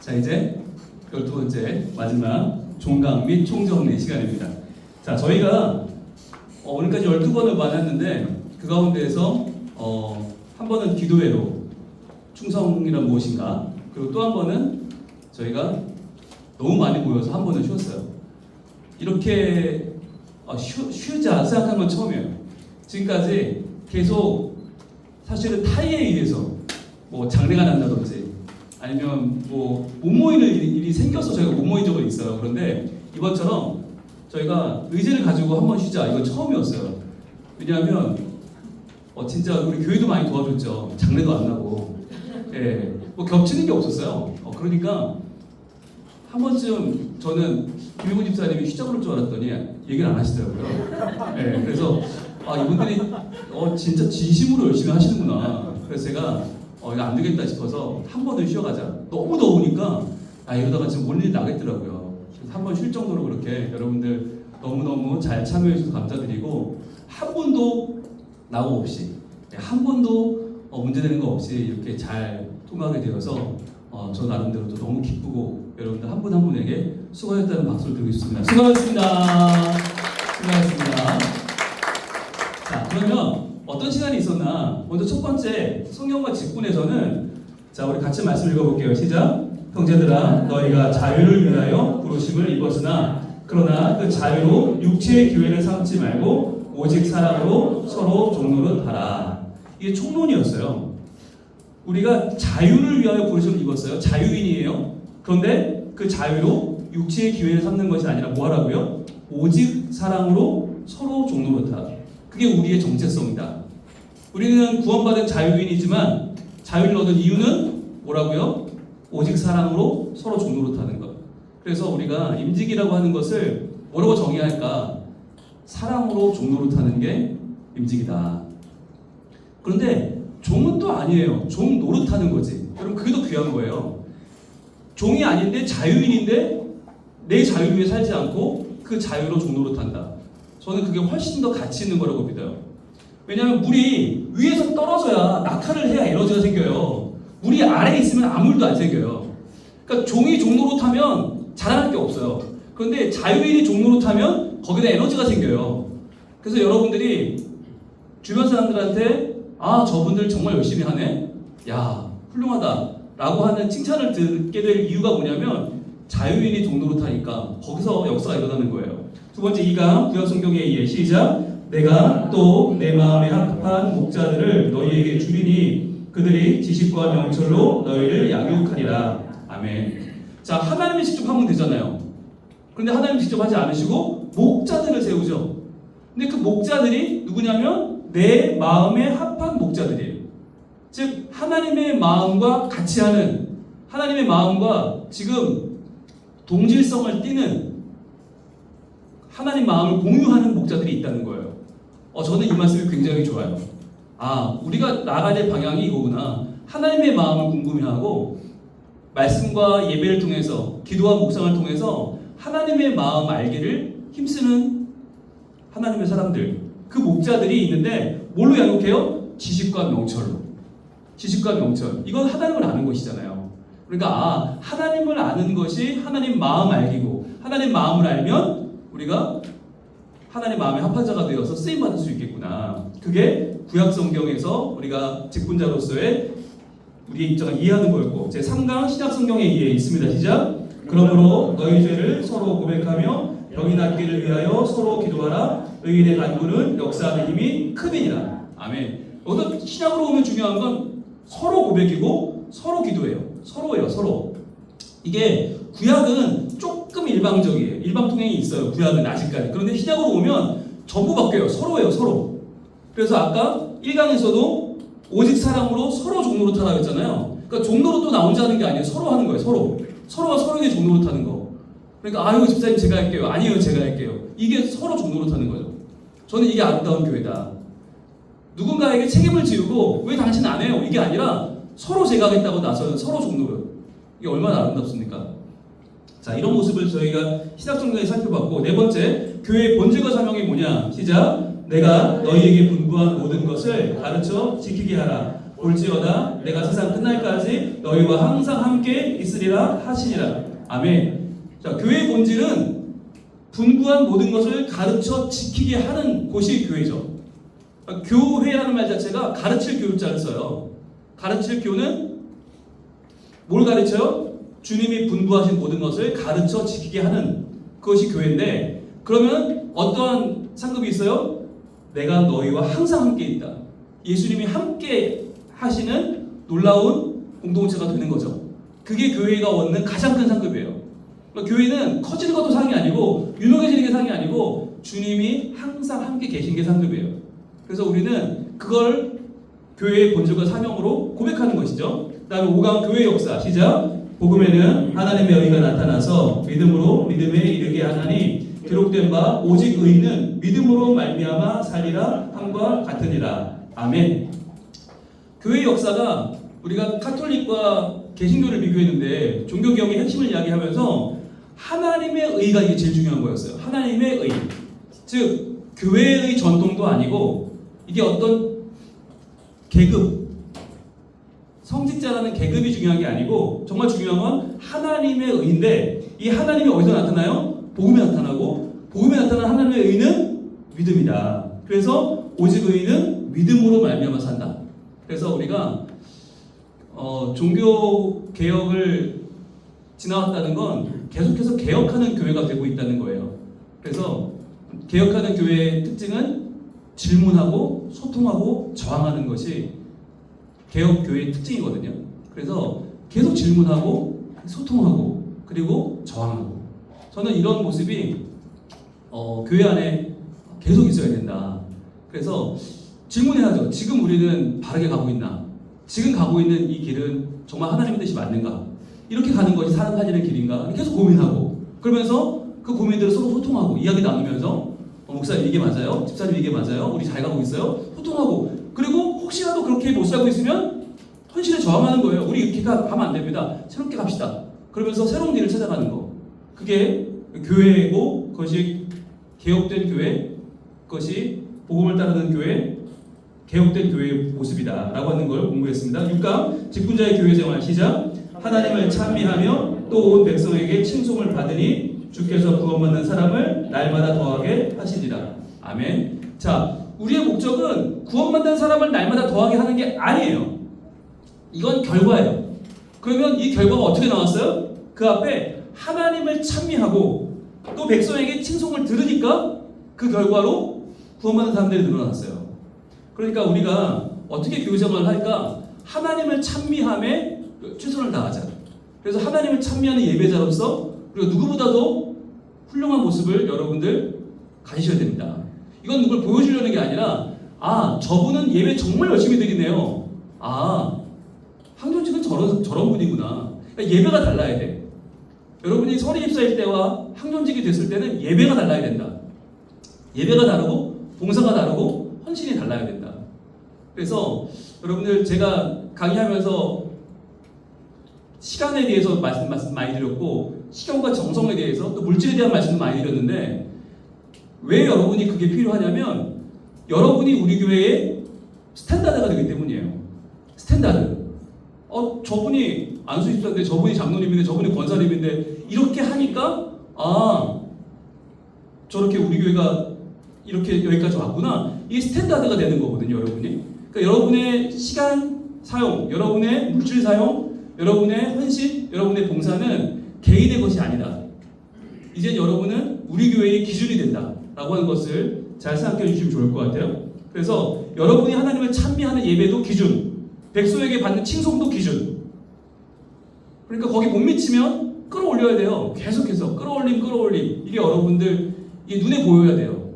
자, 이제 12번째 마지막 종강 및 총정리 시간입니다. 자, 저희가 오늘까지 12번을 만났는데 그 가운데에서 한 번은 기도회로 충성이란 무엇인가, 그리고 또 한 번은 저희가 너무 많이 모여서 한 번은 쉬었어요. 이렇게 쉬자 생각한 건 처음이에요. 지금까지 계속 사실은 타이에 의해서 뭐 장례가 난다든지 아니면 뭐 못 모이는 일이 생겨서 저희가 못 모인 적은 있어요. 그런데 이번처럼 저희가 의지를 가지고 한 번 쉬자, 이건 처음이었어요. 왜냐하면 진짜 우리 교회도 많이 도와줬죠. 장례도 안 나고, 예, 뭐 겹치는 게 없었어요. 그러니까 한 번쯤 저는 김용훈 집사님이 쉬자 그럴 줄 알았더니 얘기를 안 하시더라고요. 예, 그래서 이분들이 진짜 진심으로 열심히 하시는구나. 그래서 제가 이거 안 되겠다 싶어서 한 번은 쉬어가자. 너무 더우니까 이러다가 지금 올 일 나겠더라고요. 그래서 한 번 쉴 정도로 그렇게 여러분들 너무너무 잘 참여해 주셔서 감사드리고, 한 번도 나고 없이, 한 번도 문제되는 거 없이 이렇게 잘 통과하게 되어서 저 나름대로도 너무 기쁘고, 여러분들 한 분 한 분에게 수고하셨다는 박수를 드리고 싶습니다. 수고하셨습니다. 수고하셨습니다. 자, 그러면 어떤 시간이 있었나? 먼저 첫 번째 성경과 직분에서는, 자, 우리 같이 말씀 읽어볼게요. 시작. 형제들아, 너희가 자유를 위하여 부르심을 입었으나 그러나 그 자유로 육체의 기회를 삼지 말고 오직 사랑으로 서로 종노릇하라. 이게 총론이었어요. 우리가 자유를 위하여 부르심을 입었어요. 자유인이에요. 그런데 그 자유로 육체의 기회를 삼는 것이 아니라 뭐 하라고요? 오직 사랑으로 서로 종노릇하라. 그게 우리의 정체성이다. 우리는 구원받은 자유인이지만 자유를 얻은 이유는 뭐라고요? 오직 사랑으로 서로 종노릇하는 것. 그래서 우리가 임직이라고 하는 것을 뭐라고 정의할까? 사랑으로 종노릇하는 게 임직이다. 그런데 종은 또 아니에요. 종 노릇하는 거지. 여러분, 그게 더 귀한 거예요. 종이 아닌데 자유인인데 내 자유를 위해 살지 않고 그 자유로 종노릇한다. 저는 그게 훨씬 더 가치 있는 거라고 믿어요. 왜냐하면 물이 위에서 떨어져야 낙하를 해야 에너지가 생겨요. 물이 아래에 있으면 아무 일도 안 생겨요. 그러니까 종이 종노릇하면 자랑할 게 없어요. 그런데 자유인이 종노릇하면 거기다 에너지가 생겨요. 그래서 여러분들이 주변 사람들한테 저분들 정말 열심히 하네, 야 훌륭하다 라고 하는 칭찬을 듣게 될 이유가 뭐냐면 자유인이 종노릇하니까 거기서 역사가 일어나는 거예요. 두 번째, 2강 구약 성경에 의해 시작. 내가 또 내 마음에 합한 목자들을 너희에게 주리니 그들이 지식과 명철로 너희를 양육하리라. 아멘. 자, 하나님이 직접 하면 되잖아요. 그런데 하나님 직접 하지 않으시고 목자들을 세우죠. 근데 그 목자들이 누구냐면 내 마음에 합한 목자들이에요. 즉 하나님의 마음과 같이 하는, 하나님의 마음과 지금 동질성을 띠는, 하나님 마음을 공유하는 목자들이 있다는 거예요. 저는 이 말씀이 굉장히 좋아요. 우리가 나가야 될 방향이 이거구나. 하나님의 마음을 궁금해하고 말씀과 예배를 통해서, 기도와 묵상을 통해서 하나님의 마음 알기를 힘쓰는 하나님의 사람들, 그 목자들이 있는데 뭘로 양육해요? 지식과 명철로. 지식과 명철. 이건 하나님을 아는 것이잖아요. 그러니까 하나님을 아는 것이 하나님 마음 알기고, 하나님 마음을 알면 우리가 하나님 마음의 합판자가 되어서 쓰임받을 수 있겠구나. 그게 구약 성경에서 우리가 직분자로서의 우리의 입장을 이해하는 거였고, 제 3강 신약 성경에 의해 있습니다. 시작. 그러므로 너희 죄를 서로 고백하며 병이 낫기를 위하여 서로 기도하라. 의인의 간구는 역사하는 힘이 크니라. 아멘. 여기서 신약으로 오면 중요한 건 서로 고백이고 서로 기도해요. 서로예요. 서로. 이게 구약은 조금 일방적이에요. 일방통행이 있어요. 구약은 아직까지. 그런데 신약으로 오면 전부 바뀌어요. 서로예요. 서로. 그래서 아까 1강에서도 오직 사랑으로 서로 종노릇하라고 했잖아요. 그러니까 종노릇도 나 혼자 하는 게 아니에요. 서로 하는 거예요. 서로. 서로가 서로에게 종노릇하는 거. 그러니까 이거 집사님 제가 할게요. 아니에요. 제가 할게요. 이게 서로 종노릇하는 거죠. 저는 이게 아름다운 교회다. 누군가에게 책임을 지우고 왜 당신 안 해요? 이게 아니라 서로 제가 하겠다고 나서는 서로 종노릇. 이게 얼마나 아름답습니까? 자, 이런 모습을 저희가 신약 성경에 살펴봤고, 네 번째, 교회의 본질과 사명이 뭐냐? 시작. 내가 너희에게 분부한 모든 것을 가르쳐 지키게 하라. 볼지어다 내가 세상 끝날까지 너희와 항상 함께 있으리라 하시니라. 아멘. 자, 교회의 본질은 분부한 모든 것을 가르쳐 지키게 하는 곳이 교회죠. 교회라는 말 자체가 가르칠 교육자를 써요. 가르칠 교는 뭘 가르쳐요? 주님이 분부하신 모든 것을 가르쳐 지키게 하는 그것이 교회인데, 그러면 어떠한 상급이 있어요? 내가 너희와 항상 함께 있다. 예수님이 함께 하시는 놀라운 공동체가 되는 거죠. 그게 교회가 얻는 가장 큰 상급이에요. 그러니까 교회는 커지는 것도 상이 아니고 유명해지는 게 상이 아니고 주님이 항상 함께 계신 게 상급이에요. 그래서 우리는 그걸 교회의 본질과 사명으로 고백하는 것이죠. 다음에 5강 교회 역사 시작. 복음에는 하나님의 의가 나타나서 믿음으로 믿음에 이르게 하나니 기록된 바 오직 의인은 믿음으로 말미암아 살리라 함과 같으니라. 아멘. 교회 역사가 우리가 카톨릭과 개신교를 비교했는데 종교개혁의 핵심을 이야기하면서 하나님의 의가 이게 제일 중요한 거였어요. 하나님의 의. 즉 교회의 전통도 아니고 이게 어떤 계급, 성직자라는 계급이 중요한 게 아니고 정말 중요한 건 하나님의 의인데, 이 하나님이 어디서 나타나요? 복음에 나타나고, 복음에 나타나는 하나님의 의는 믿음이다. 그래서 오직 의인은 믿음으로 말미암아 산다. 그래서 우리가 종교 개혁을 지나왔다는 건 계속해서 개혁하는 교회가 되고 있다는 거예요. 그래서 개혁하는 교회의 특징은 질문하고 소통하고 저항하는 것이 개혁 교회의 특징이거든요. 그래서 계속 질문하고 소통하고 그리고 저항하고, 저는 이런 모습이 교회 안에 계속 있어야 된다. 그래서 질문해야죠. 지금 우리는 바르게 가고 있나? 지금 가고 있는 이 길은 정말 하나님의 뜻이 맞는가? 이렇게 가는 것이 사람 살리는 길인가? 계속 고민하고, 그러면서 그 고민들을 서로 소통하고 이야기 나누면서 목사님 이게 맞아요? 집사님 이게 맞아요? 우리 잘 가고 있어요? 소통하고, 그리고 혹시라도 그렇게 못 살고 있으면 헌신에 저항하는 거예요. 우리 이렇게 가면 안 됩니다. 새롭게 갑시다. 그러면서 새로운 길을 찾아가는 거. 그게 교회고, 그것이 개혁된 교회, 그것이 복음을 따르는 교회, 개혁된 교회의 모습이다 라고 하는 걸 공부했습니다. 6강 직분자의 교회 생활 시작. 하나님을 찬미하며 또 온 백성에게 칭송을 받으니 주께서 구원받는 사람을 날마다 더하게 하시리라. 아멘. 자, 우리의 목적은 구원받는 사람을 날마다 더하게 하는 게 아니에요. 이건 결과예요. 그러면 이 결과가 어떻게 나왔어요? 그 앞에 하나님을 찬미하고 또 백성에게 칭송을 들으니까 그 결과로 구원받는 사람들이 늘어났어요. 그러니까 우리가 어떻게 교회 생활을 할까? 하나님을 찬미함에 최선을 다하자. 그래서 하나님을 찬미하는 예배자로서 우리가 누구보다도 훌륭한 모습을 여러분들 가지셔야 됩니다. 이건 누굴 보여주려는 게 아니라, 아, 저분은 예배 정말 열심히 드리네요. 아, 항존직은 저런 분이구나. 그러니까 예배가 달라야 돼. 여러분이 서리집사일 때와 항존직이 됐을 때는 예배가 달라야 된다. 예배가 다르고 봉사가 다르고 헌신이 달라야 된다. 그래서 여러분들 제가 강의하면서 시간에 대해서 말씀 많이 드렸고, 시간과 정성에 대해서 또 물질에 대한 말씀도 많이 드렸는데, 왜 여러분이 그게 필요하냐면 여러분이 우리 교회의 스탠다드가 되기 때문이에요. 스탠다드. 저분이 안수 집사인데, 저분이 장로님인데, 저분이 권사님인데 이렇게 하니까 아, 저렇게 우리 교회가 이렇게 여기까지 왔구나. 이 스탠다드가 되는 거거든요, 여러분이. 그러니까 여러분의 시간 사용, 여러분의 물질 사용, 여러분의 헌신, 여러분의 봉사는 개인의 것이 아니다. 이제 여러분은 우리 교회의 기준이 된다라고 하는 것을 잘 생각해 주시면 좋을 것 같아요. 그래서 여러분이 하나님을 찬미하는 예배도 기준, 백성에게 받는 칭송도 기준. 그러니까 거기 못 미치면 끌어올려야 돼요. 계속해서 끌어올림. 이게 여러분들 이게 눈에 보여야 돼요.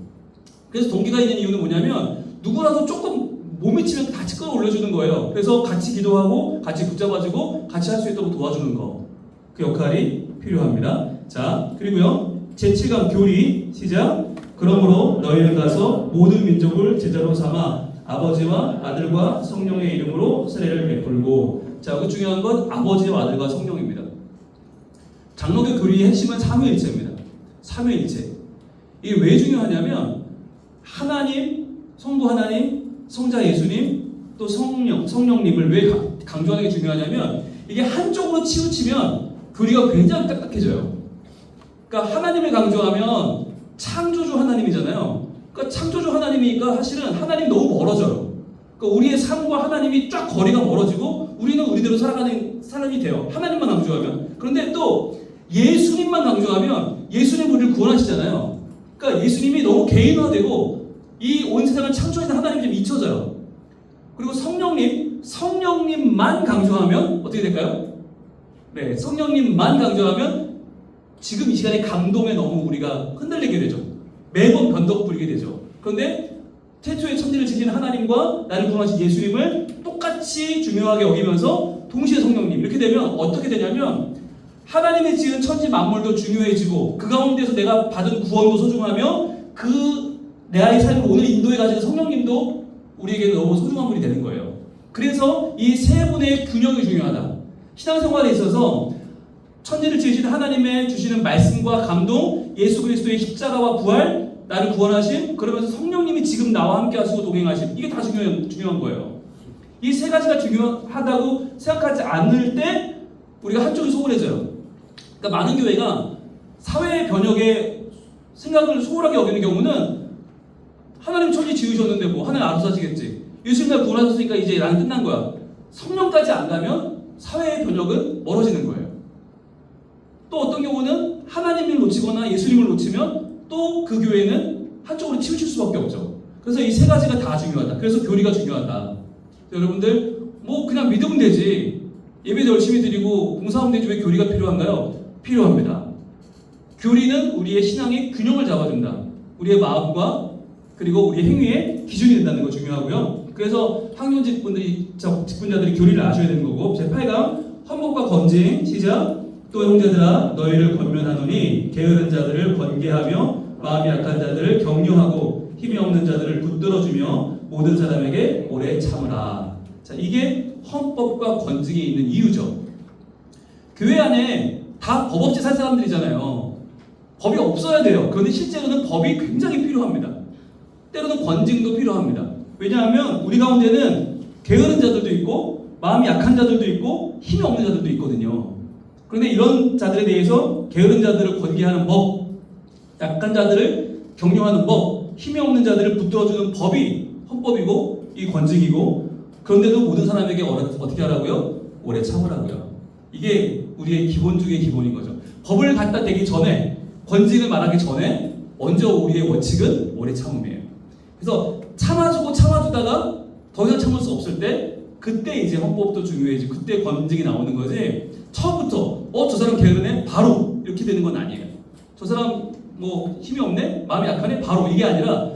그래서 동기가 있는 이유는 뭐냐면 누구라도 조금 못 미치면 같이 끌어올려주는 거예요. 그래서 같이 기도하고 같이 붙잡아주고 같이 할 수 있도록 도와주는 거. 그 역할이 필요합니다. 자, 그리고요. 제7강 교리 시작. 그러므로 너희는 가서 모든 민족을 제자로 삼아 아버지와 아들과 성령의 이름으로 세례를 베풀고. 자, 그 중요한 건 아버지와 아들과 성령입니다. 장로교 교리의 핵심은 삼위일체입니다. 삼위일체. 이게 왜 중요하냐면 하나님, 성부 하나님, 성자 예수님, 또 성령님을 왜 강조하는 게 중요하냐면 이게 한쪽으로 치우치면 교리가 굉장히 딱딱해져요. 그러니까 하나님을 강조하면 창조주 하나님이잖아요. 그러니까 창조주 하나님이니까 사실은 하나님 너무 멀어져요. 그러니까 우리의 삶과 하나님이 쫙 거리가 멀어지고 우리는 우리대로 살아가는 사람이 돼요. 하나님만 강조하면. 그런데 또 예수님만 강조하면 예수님 우리를 구원하시잖아요. 그러니까 예수님이 너무 개인화되고 이 온 세상을 창조하신 하나님이 좀 잊혀져요. 그리고 성령님만 강조하면 어떻게 될까요? 네, 성령님만 강조하면 지금 이 시간에 감동에 너무 우리가 흔들리게 되죠. 매번 변덕 부리게 되죠. 그런데 태초에 천지를 지신 하나님과 나를 구원하신 예수님을 똑같이 중요하게 여기면서 동시에 성령님 이렇게 되면 어떻게 되냐면 하나님이 지은 천지 만물도 중요해지고 그 가운데서 내가 받은 구원도 소중하며 그 내 아이 삶을 오늘 인도해 가시는 성령님도 우리에게 너무 소중한 분이 되는 거예요. 그래서 이 세 분의 균형이 중요하다. 신앙생활에 있어서 천지를 지으신 하나님의 주시는 말씀과 감동, 예수 그리스도의 십자가와 부활, 나를 구원하심, 그러면서 성령님이 지금 나와 함께 하시고 동행하심, 이게 다 중요한 거예요. 이 세 가지가 중요하다고 생각하지 않을 때 우리가 한쪽이 소홀해져요. 그러니까 많은 교회가 사회 변혁의 생각을 소홀하게 여기는 경우는 하나님 천지 지으셨는데 뭐 하나님 알아서 하시겠지. 예수님 날 구원하셨으니까 이제 나는 끝난 거야. 성령까지 안 가면 사회의 변혁은 멀어지는 거예요. 또 어떤 경우는 하나님을 놓치거나 예수님을 놓치면 또 그 교회는 한쪽으로 치우칠 수밖에 없죠. 그래서 이 세 가지가 다 중요하다. 그래서 교리가 중요하다. 여러분들 뭐 그냥 믿으면 되지. 예배도 열심히 드리고 봉사하면 되지 왜 교리가 필요한가요? 필요합니다. 교리는 우리의 신앙의 균형을 잡아준다. 우리의 마음과 그리고 우리의 행위의 기준이 된다는 거 중요하고요. 그래서 학년 직분자들이 교리를 아셔야 되는 거고 제8강 헌법과 건징 시작. 또 형제들아 너희를 권면하노니 게으른 자들을 권계하며 마음이 약한 자들을 격려하고 힘이 없는 자들을 붙들어주며 모든 사람에게 오래 참으라. 자, 이게 헌법과 건징이 있는 이유죠. 교회 안에 다 법 없이 살 사람들이잖아요. 법이 없어야 돼요. 그런데 실제로는 법이 굉장히 필요합니다. 때로는 권징도 필요합니다. 왜냐하면 우리 가운데는 게으른 자들도 있고 마음이 약한 자들도 있고 힘이 없는 자들도 있거든요. 그런데 이런 자들에 대해서 게으른 자들을 권계하는 법, 약한 자들을 격려하는 법, 힘이 없는 자들을 붙들어주는 법이 헌법이고 이 권징이고 그런데도 모든 사람에게 어떻게 하라고요? 오래 참으라고요. 이게 우리의 기본 중의 기본인 거죠. 법을 갖다 대기 전에 권징을 말하기 전에 먼저 우리의 원칙은 오래 참음이에요. 그래서 참아주다가 더 이상 참을 수 없을 때 그때 이제 헌법도 중요해지고 그때 권징이 나오는 거지 처음부터 저 사람 게으르네? 바로 이렇게 되는 건 아니에요. 저 사람 뭐 힘이 없네? 마음이 약하네? 바로 이게 아니라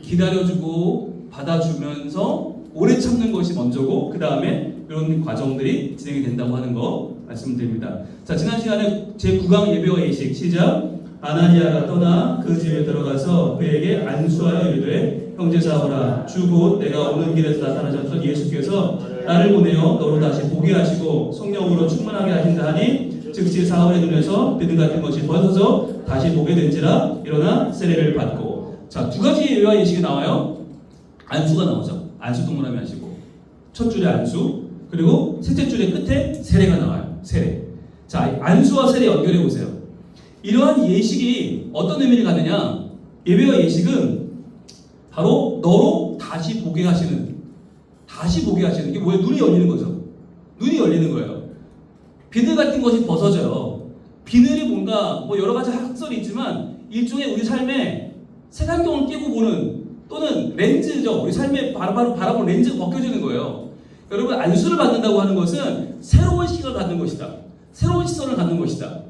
기다려주고 받아주면서 오래 참는 것이 먼저고 그 다음에 이런 과정들이 진행이 된다고 하는 거 말씀드립니다. 자, 지난 시간에 제9강 예배와 예식 시작. 아나니아가 떠나 그 집에 들어가서 그에게 안수하여 이르되 형제 사울아 주 곧 내가 오는 길에서 나타나셨던 예수께서 나를 보내어 너로 다시 보게 하시고 성령으로 충만하게 하신다 하니 즉시 사울의 눈에서 비늘 같은 것이 벗어져 다시 보게 된지라 일어나 세례를 받고. 자, 두 가지 예배와 예식이 나와요. 안수가 나오죠. 안수 동무라미 하시고 첫 줄에 안수 그리고 셋째 줄의 끝에 세례가 나와요. 세례. 자, 안수와 세례 연결해 보세요. 이러한 예식이 어떤 의미를 갖느냐? 예배와 예식은 바로 너로 다시 보게 하시는 이게 뭐예요? 눈이 열리는 거죠. 눈이 열리는 거예요. 비늘 같은 것이 벗어져요. 비늘이 뭔가 뭐 여러 가지 학설이 있지만 일종의 우리 삶의 색안경을 끼고 보는 또는 렌즈죠. 우리 삶에 바라보는 렌즈가 벗겨지는 거예요. 여러분 안수를 받는다고 하는 것은 새로운 시각을 갖는 것이다. 새로운 시선을 갖는 것이다.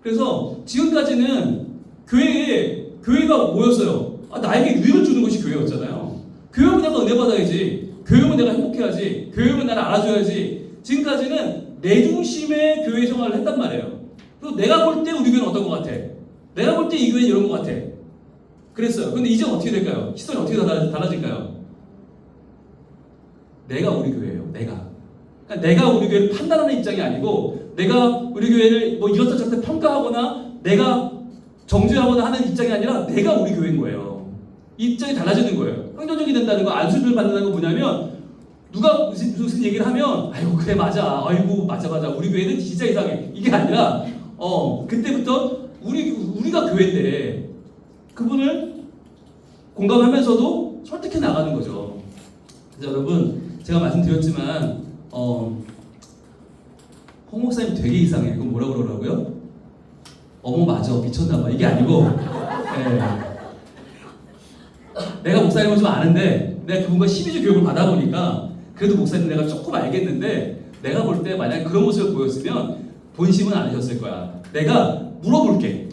그래서 지금까지는 교회가 뭐였어요? 나에게 유익을 주는 것이 교회였잖아요. 교회 오면 내가 은혜 받아야지. 교회 오면 내가 행복해야지. 교회 오면 나를 알아줘야지. 지금까지는 내 중심의 교회 생활을 했단 말이에요. 그리고 내가 볼 때 우리 교회는 어떤 것 같아? 내가 볼 때 이 교회는 이런 것 같아. 그랬어요. 근데 이제 어떻게 될까요? 시선이 어떻게 달라질까요? 내가 우리 교회예요. 그러니까 내가 우리 교회를 판단하는 입장이 아니고 내가 우리 교회를 뭐 이렇다 저렇다 평가하거나 내가 정죄하거나 하는 입장이 아니라 내가 우리 교회인 거예요. 입장이 달라지는 거예요. 긍정적이 된다는 거, 안수를 받는다는 거 뭐냐면 누가 무슨 얘기를 하면 아이고 그래 맞아, 아이고 맞아 우리 교회는 진짜 이상해, 이게 아니라 그때부터 우리가 교회인데 그분을 공감하면서도 설득해 나가는 거죠. 그래서 여러분 제가 말씀드렸지만 홍 목사님 되게 이상해. 그건 뭐라 그러라고요? 어머 맞아 미쳤나봐, 이게 아니고 내가 목사님을 좀 아는데 내가 그분과 12주 교육을 받아보니까 그래도 목사님 내가 조금 알겠는데 내가 볼 때 만약 그런 모습을 보였으면 본심은 아니셨을 거야. 내가 물어볼게.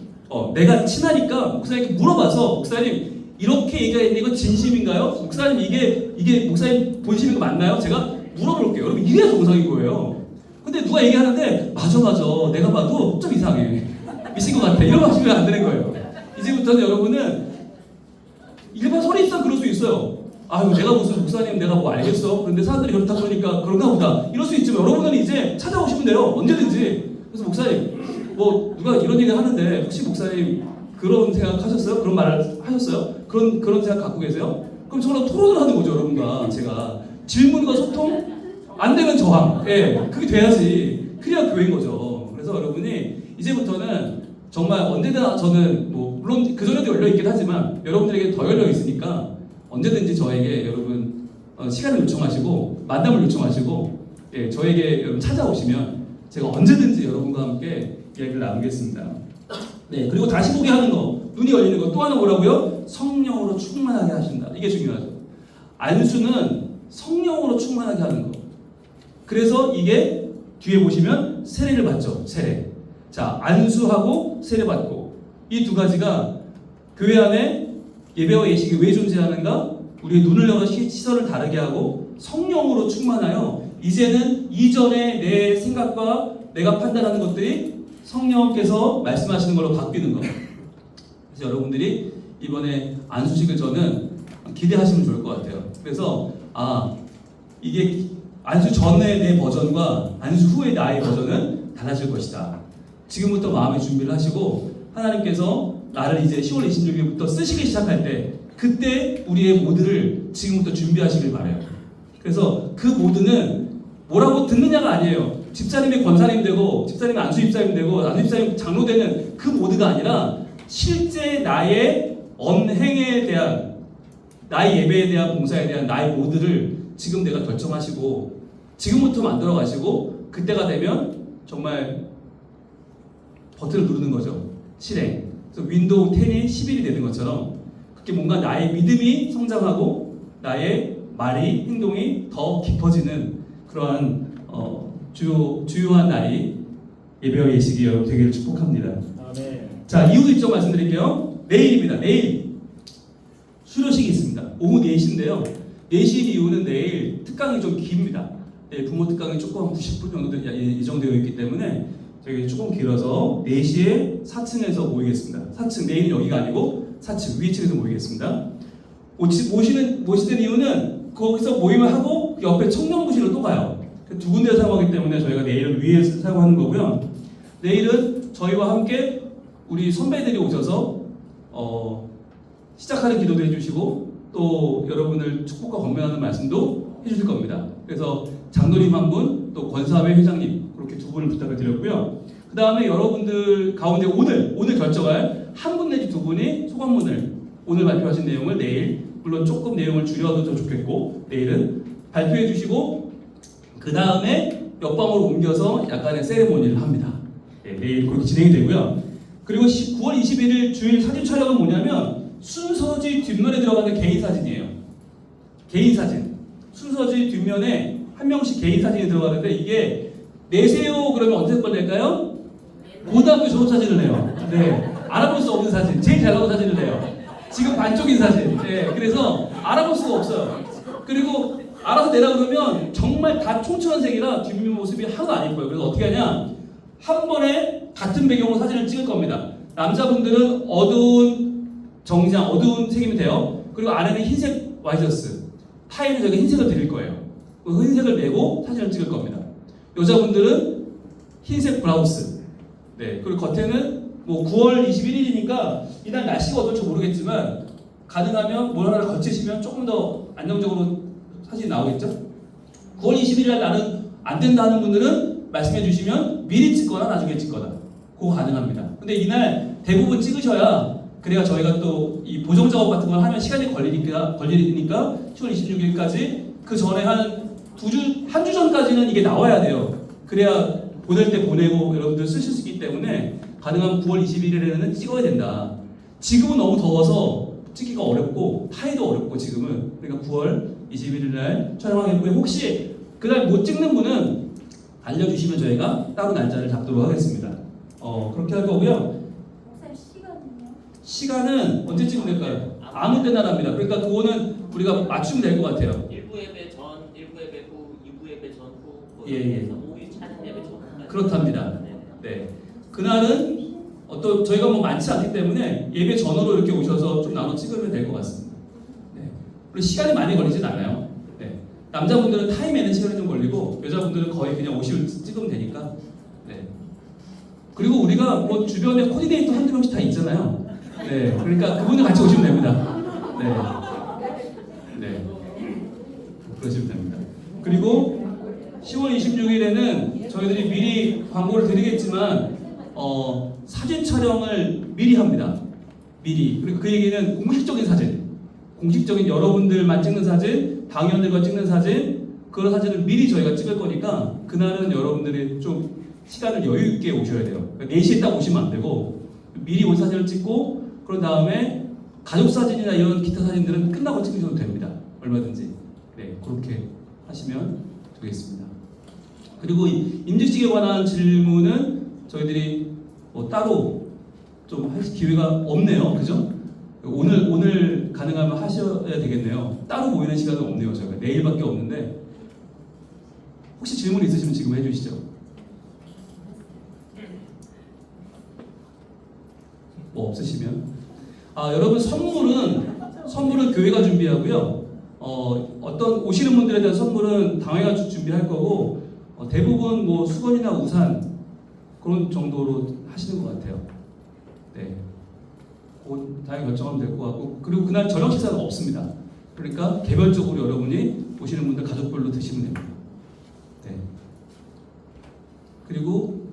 내가 친하니까 목사님께 물어봐서 목사님 이렇게 얘기했는데 이거 진심인가요? 목사님 이게 목사님 본심인 거 맞나요? 제가 물어볼게요. 여러분 이래야 정상인 거예요. 근데 누가 얘기하는데 맞아 내가 봐도 좀 이상해, 미친 것 같아, 이런 말씀이 안 되는 거예요. 이제부터는 여러분은 일반 선입상 그럴 수 있어요. 아유 내가 무슨 목사님 내가 뭐 알겠어? 그런데 사람들이 그렇다 그러니까 그런가 보다 이럴 수 있지만 여러분은 이제 찾아오시면 돼요. 언제든지. 그래서 목사님 뭐 누가 이런 얘기 하는데 혹시 목사님 그런 생각 하셨어요? 그런 말을 하셨어요? 그런 생각 갖고 계세요? 그럼 저랑 토론을 하는 거죠. 여러분과 제가 질문과 소통, 안 되면 저항. 그게 돼야지. 그래야 교회인 거죠. 그래서 여러분이 이제부터는 정말 언제나 저는 뭐 물론 그전에도 열려 있긴 하지만 여러분들에게 더 열려 있으니까 언제든지 저에게 여러분 시간을 요청하시고 만남을 요청하시고 저에게 여러분 찾아오시면 제가 언제든지 여러분과 함께 이야기를 나누겠습니다. 네, 그리고 다시 보게 하는 거, 눈이 열리는 거, 또 하나 뭐라고요? 성령으로 충만하게 하신다. 이게 중요하죠. 안수는 성령으로 충만하게 하는 거. 그래서 이게 뒤에 보시면 세례를 받죠. 세례. 자, 안수하고 세례 받고 이 두 가지가 교회 안에 예배와 예식이 왜 존재하는가? 우리의 눈을 열어 시선을 다르게 하고 성령으로 충만하여 이제는 이전에 내 생각과 내가 판단하는 것들이 성령께서 말씀하시는 걸로 바뀌는 거. 그래서 여러분들이 이번에 안수식을 저는 기대하시면 좋을 것 같아요. 그래서 이게 안수 전의 내 버전과 안수 후의 나의 버전은 달라질 것이다. 지금부터 마음의 준비를 하시고 하나님께서 나를 이제 10월 26일부터 쓰시기 시작할 때 그때 우리의 모드를 지금부터 준비하시길 바라요. 그래서 그 모드는 뭐라고 듣느냐가 아니에요. 집사님이 권사님 되고 집사님이 안수 집사님 되고 안수 집사님 장로 되는 그 모드가 아니라 실제 나의 언행에 대한 나의 예배에 대한 봉사에 대한 나의 모드를 지금 내가 결정하시고 지금부터 만들어 가시고 그때가 되면 정말 버튼을 누르는 거죠. 실행. 그래서 윈도우 10이 11이 되는 것처럼 그렇게 뭔가 나의 믿음이 성장하고 나의 말이 행동이 더 깊어지는 그러한 주요한 날이 예배와 예식이 여러분 되기를 축복합니다. 아멘. 자, 이후 일정 말씀드릴게요. 내일입니다. 내일 수료식이 있습니다. 오후 4시인데요. 4시 이후는 내일 특강이 좀 깁니다. 부모 특강이 조금 한 90분 정도 예정되어 있기 때문에 저희 조금 길어서 4시에 4층에서 모이겠습니다. 4층, 내일은 여기가 아니고 4층, 위층에서 모이겠습니다. 모시는 이유는 거기서 모임을 하고 그 옆에 청년부실로 또 가요. 두 군데 사용하기 때문에 저희가 내일은 위에서 사용하는 거고요. 내일은 저희와 함께 우리 선배들이 오셔서 시작하는 기도도 해주시고 또 여러분을 축복과 건면하는 말씀도 해주실 겁니다. 그래서 장로님 한 분, 또 권사회 회장님 그렇게 두 분을 부탁을 드렸고요. 그 다음에 여러분들 가운데 오늘 결정할 한 분 내지 두 분이 소감문을 오늘 발표하신 내용을 내일 물론 조금 내용을 줄여도 더 좋겠고 내일은 발표해 주시고 그 다음에 옆방으로 옮겨서 약간의 세레모니를 합니다. 내일 그렇게 진행이 되고요. 그리고 9월 21일 주일 사진 촬영은 뭐냐면 순서지 뒷면에 들어가는 개인 사진이에요. 개인 사진. 순서지 뒷면에 한 명씩 개인 사진이 들어가는데 이게 내세요 그러면 언제 꺼낼까요? 고등학교 졸업 사진을 내요. 네. 알아볼 수 없는 사진. 제일 잘 나온 사진을 내요. 지금 반쪽인 사진. 네. 그래서 알아볼 수가 없어요. 그리고 알아서 내라 그러면 정말 다 총천색이라 뒷면 모습이 하나도 안 예뻐요. 그래서 어떻게 하냐? 한 번에 같은 배경으로 사진을 찍을 겁니다. 남자분들은 어두운 정장, 어두운 색이면 돼요. 그리고 안에는 흰색 와이셔츠. 타이를 저희가 흰색을 드릴 거예요. 그 흰색을 메고 사진을 찍을 겁니다. 여자분들은 흰색 블라우스. 네. 그리고 겉에는 뭐 9월 21일이니까 이날 날씨가 어떨지 모르겠지만 가능하면 뭘 하나 걸치시면 조금 더 안정적으로 사진이 나오겠죠? 9월 21일 날 나는 안 된다 하는 분들은 말씀해 주시면 미리 찍거나 나중에 찍거나 그거 가능합니다. 근데 이날 대부분 찍으셔야 그래야 저희가 또 이 보정 작업 같은 걸 하면 시간이 걸리니까 10월 26일까지 그 전에 한 주 전까지는 이게 나와야 돼요. 그래야 보낼 때 보내고 여러분들 쓰실 수 있기 때문에 가능하면 9월 21일에는 찍어야 된다. 지금은 너무 더워서 찍기가 어렵고 타이도 어렵고 지금은 그러니까 9월 21일 날 촬영하겠고요. 혹시 그날 못 찍는 분은 알려주시면 저희가 따로 날짜를 잡도록 하겠습니다. 그렇게 할 거고요. 시간은 언제 찍으면 될까요? 아무 때나 합니다. 그러니까 그거는 우리가 맞추면 될 것 같아요. 1부 예배 전, 1부 예배 후, 2부 예배 전 후, 예. 5일 찬양 예배 전. 그렇답니다. 네. 그날은 또 저희가 뭐 많지 않기 때문에 예배 전으로 이렇게 오셔서 좀 나눠 찍으면 될 것 같습니다. 네. 그리고 시간이 많이 걸리진 않아요. 네. 남자분들은 타임에는 시간이 좀 걸리고 여자분들은 거의 그냥 오시면 찍으면 되니까. 네. 그리고 우리가 뭐 주변에 코디네이터 한두 명씩 다 있잖아요. 네. 그러니까 그분들 같이 오시면 됩니다. 네. 네. 그러시면 됩니다. 그리고 10월 26일에는 저희들이 미리 광고를 드리겠지만 사진 촬영을 미리 합니다. 미리. 그리고 그 얘기는 공식적인 사진, 공식적인 여러분들만 찍는 사진, 당연들과 찍는 사진, 그런 사진을 미리 저희가 찍을 거니까 그날은 여러분들이 좀 시간을 여유 있게 오셔야 돼요. 그러니까 4시에 딱 오시면 안 되고 미리 온 사진을 찍고 그런 다음에 가족 사진이나 이런 기타 사진들은 끝나고 찍으셔도 됩니다. 얼마든지. 네, 그렇게 하시면 되겠습니다. 그리고 임직직에 관한 질문은 저희들이 따로 좀 할 기회가 없네요. 그죠? 오늘 가능하면 하셔야 되겠네요. 따로 모이는 시간은 없네요. 저희가 내일밖에 없는데 혹시 질문 있으시면 지금 해주시죠. 뭐 없으시면 여러분 선물은 교회가 준비하고요. 어떤 오시는 분들에 대한 선물은 당회가 준비할 거고 대부분 뭐 수건이나 우산 그런 정도로 하시는 것 같아요. 네, 그건 당연히 결정하면 될 것 같고 그리고 그날 저녁 식사는 없습니다. 그러니까 개별적으로 여러분이 오시는 분들 가족별로 드시면 됩니다. 네. 그리고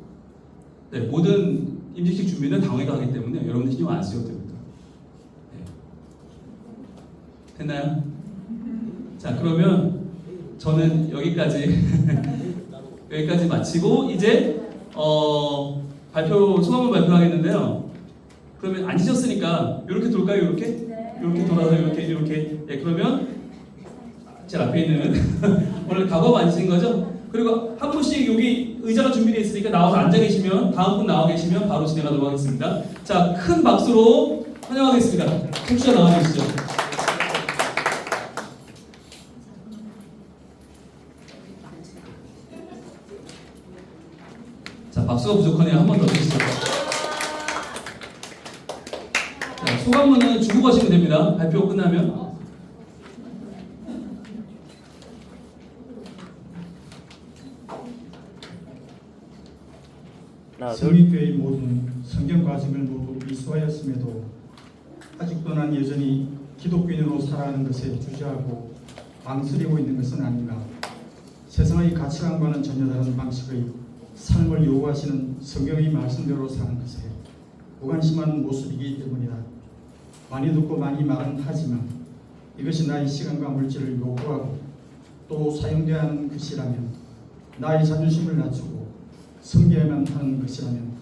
네, 모든 임직식 준비는 당회가 하기 때문에 여러분들 신경 안 쓰셔도 됩니다. 네. 됐나요? 자, 그러면 저는 여기까지 마치고 이제 소감을 발표하겠는데요. 그러면 앉으셨으니까 이렇게 돌까요? 이렇게? 네. 이렇게 돌아서 이렇게. 네, 그러면 제 앞에 있는 오늘 각오 앉으신 거죠? 그리고 한 분씩 여기 의자가 준비되어 있으니까 나와서 앉아 계시면 다음 분 나와 계시면 바로 진행하도록 하겠습니다. 자, 큰 박수로 환영하겠습니다. 청취자 나와 계시죠? 자, 박수가 부족하네요. 한 번 더 주시죠. 자, 소감문은 주고 가시면 됩니다. 발표 끝나면. 성립교회의 모든 성경 과정을 모두 이수하였음에도 아직도 난 여전히 기독교인으로 살아가는 것에 주저하고 망설이고 있는 것은 아닌가. 세상의 가치관과는 전혀 다른 방식의 삶을 요구하시는 성경의 말씀대로 사는 것에 무관심한 모습이기 때문이다. 많이 듣고 많이 말은 하지만 이것이 나의 시간과 물질을 요구하고 또 사용되어야 하는 것이라면 나의 자존심을 낮추고 섬겨야만 하는 것이라면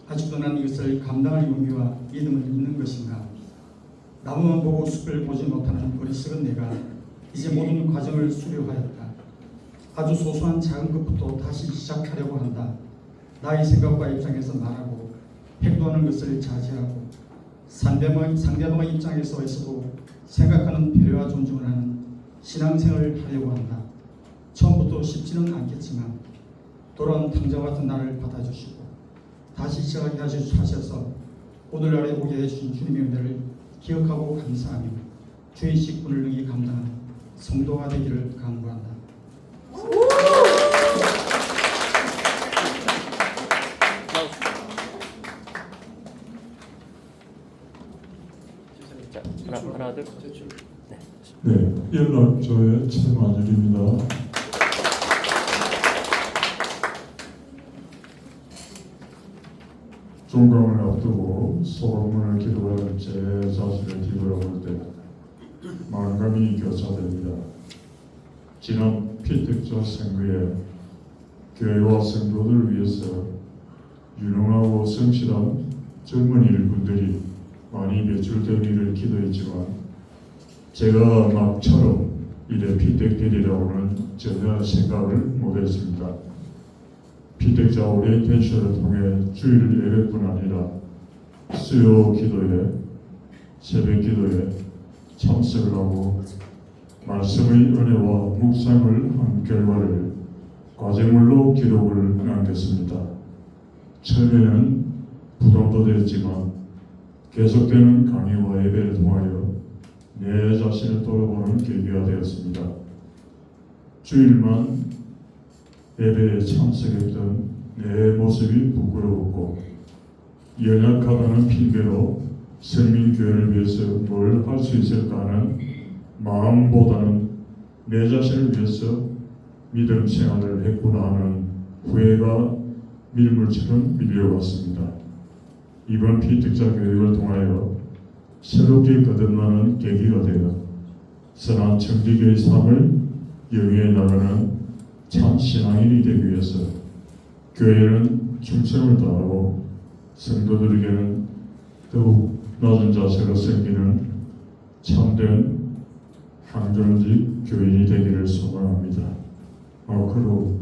아직도 난 이것을 감당할 용기와 믿음을 있는 것인가. 나무만 보고 숲을 보지 못하는 어리석은 내가 이제 모든 과정을 수료하였다. 아주 소소한 작은 것부터 다시 시작하려고 한다. 나의 생각과 입장에서 말하고 행동하는 것을 자제하고 상대방의 입장에서도 생각하는 배려와 존중을 하는 신앙생활을 하려고 한다. 처음부터 쉽지는 않겠지만 돌아온 탕자와 같은 나를 받아주시고 다시 시작하게 하셔서 오늘날에 오게 해주신 주님의 은혜를 기억하고 감사하며 주의 직분을 능히 감당하는 성도가 되기를 간구한다. 자, 하나 둘. 네. 네, 연락조의 최만일입니다. 종강을 앞두고 소문을 기록하는 제 자신을 뒤돌아볼 때 만감이 교차됩니다. 지난 피택자 선거에 교회와 성도들을 위해서 유능하고 성실한 젊은 일꾼들이 많이 배출되기를 기도했지만 제가 막처럼 이래 피택되리라고는 전혀 생각을 못했습니다. 피택자 오리엔테이션을 통해 주일 예배뿐 아니라 수요 기도에 새벽 기도에 참석을 하고 말씀의 은혜와 묵상을 한 결과를 과제물로 기록을 남겼습니다. 처음에는 부담도 되었지만 계속되는 강의와 예배를 통하여 내 자신을 돌아보는 계기가 되었습니다. 주일만 예배에 참석했던 내 모습이 부끄러웠고 연약하다는 핑계로 생민교회를 위해서 뭘 할 수 있을까 하는 마음보다는 내 자신을 위해서 믿음 생활을 했구나 하는 후회가 밀물처럼 밀려왔습니다. 이번 피택자 교육을 통하여 새롭게 거듭나는 계기가 되어 선한 청지교의 삶을 영위해 나가는 참 신앙인이 되기 위해서 교회는 충성을 다하고 성도들에게는 더욱 낮은 자세로 섬기는 참된 항존직 교인이 되기를 소망합니다. 앞으로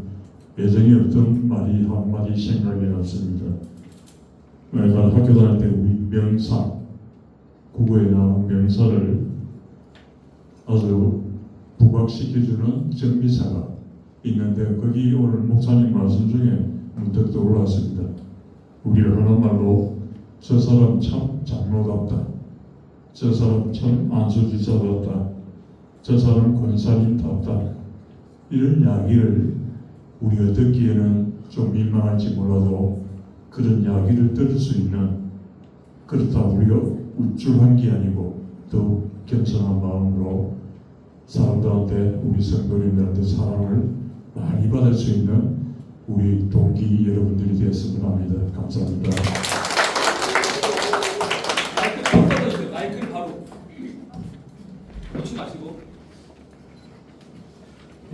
예정에 없던 말이 한마디 생각이 났습니다. 내가 학교 다닐 때 우리 명사, 국어에 나온 명사를 아주 부각시켜주는 정비사가 있는데 거기 오늘 목사님 말씀 중에 문득 떠올랐습니다. 우리 하는 말로 저 사람 참 장로답다. 저 사람 참 안수지사답다. 저 사람 권사님답다. 이런 이야기를 우리가 듣기에는 좀 민망할지 몰라도 그런 이야기를 들을 수 있는 그렇다 우리가 우쭐한 게 아니고 더욱 겸손한 마음으로 사람들한테 우리 성도님들한테 사랑을 많이 받을 수 있는 우리 동기 여러분들이 되었으면 합니다. 감사합니다. 마이크 바로 닫아주세요. 마이크를 바로 놓지 마시고.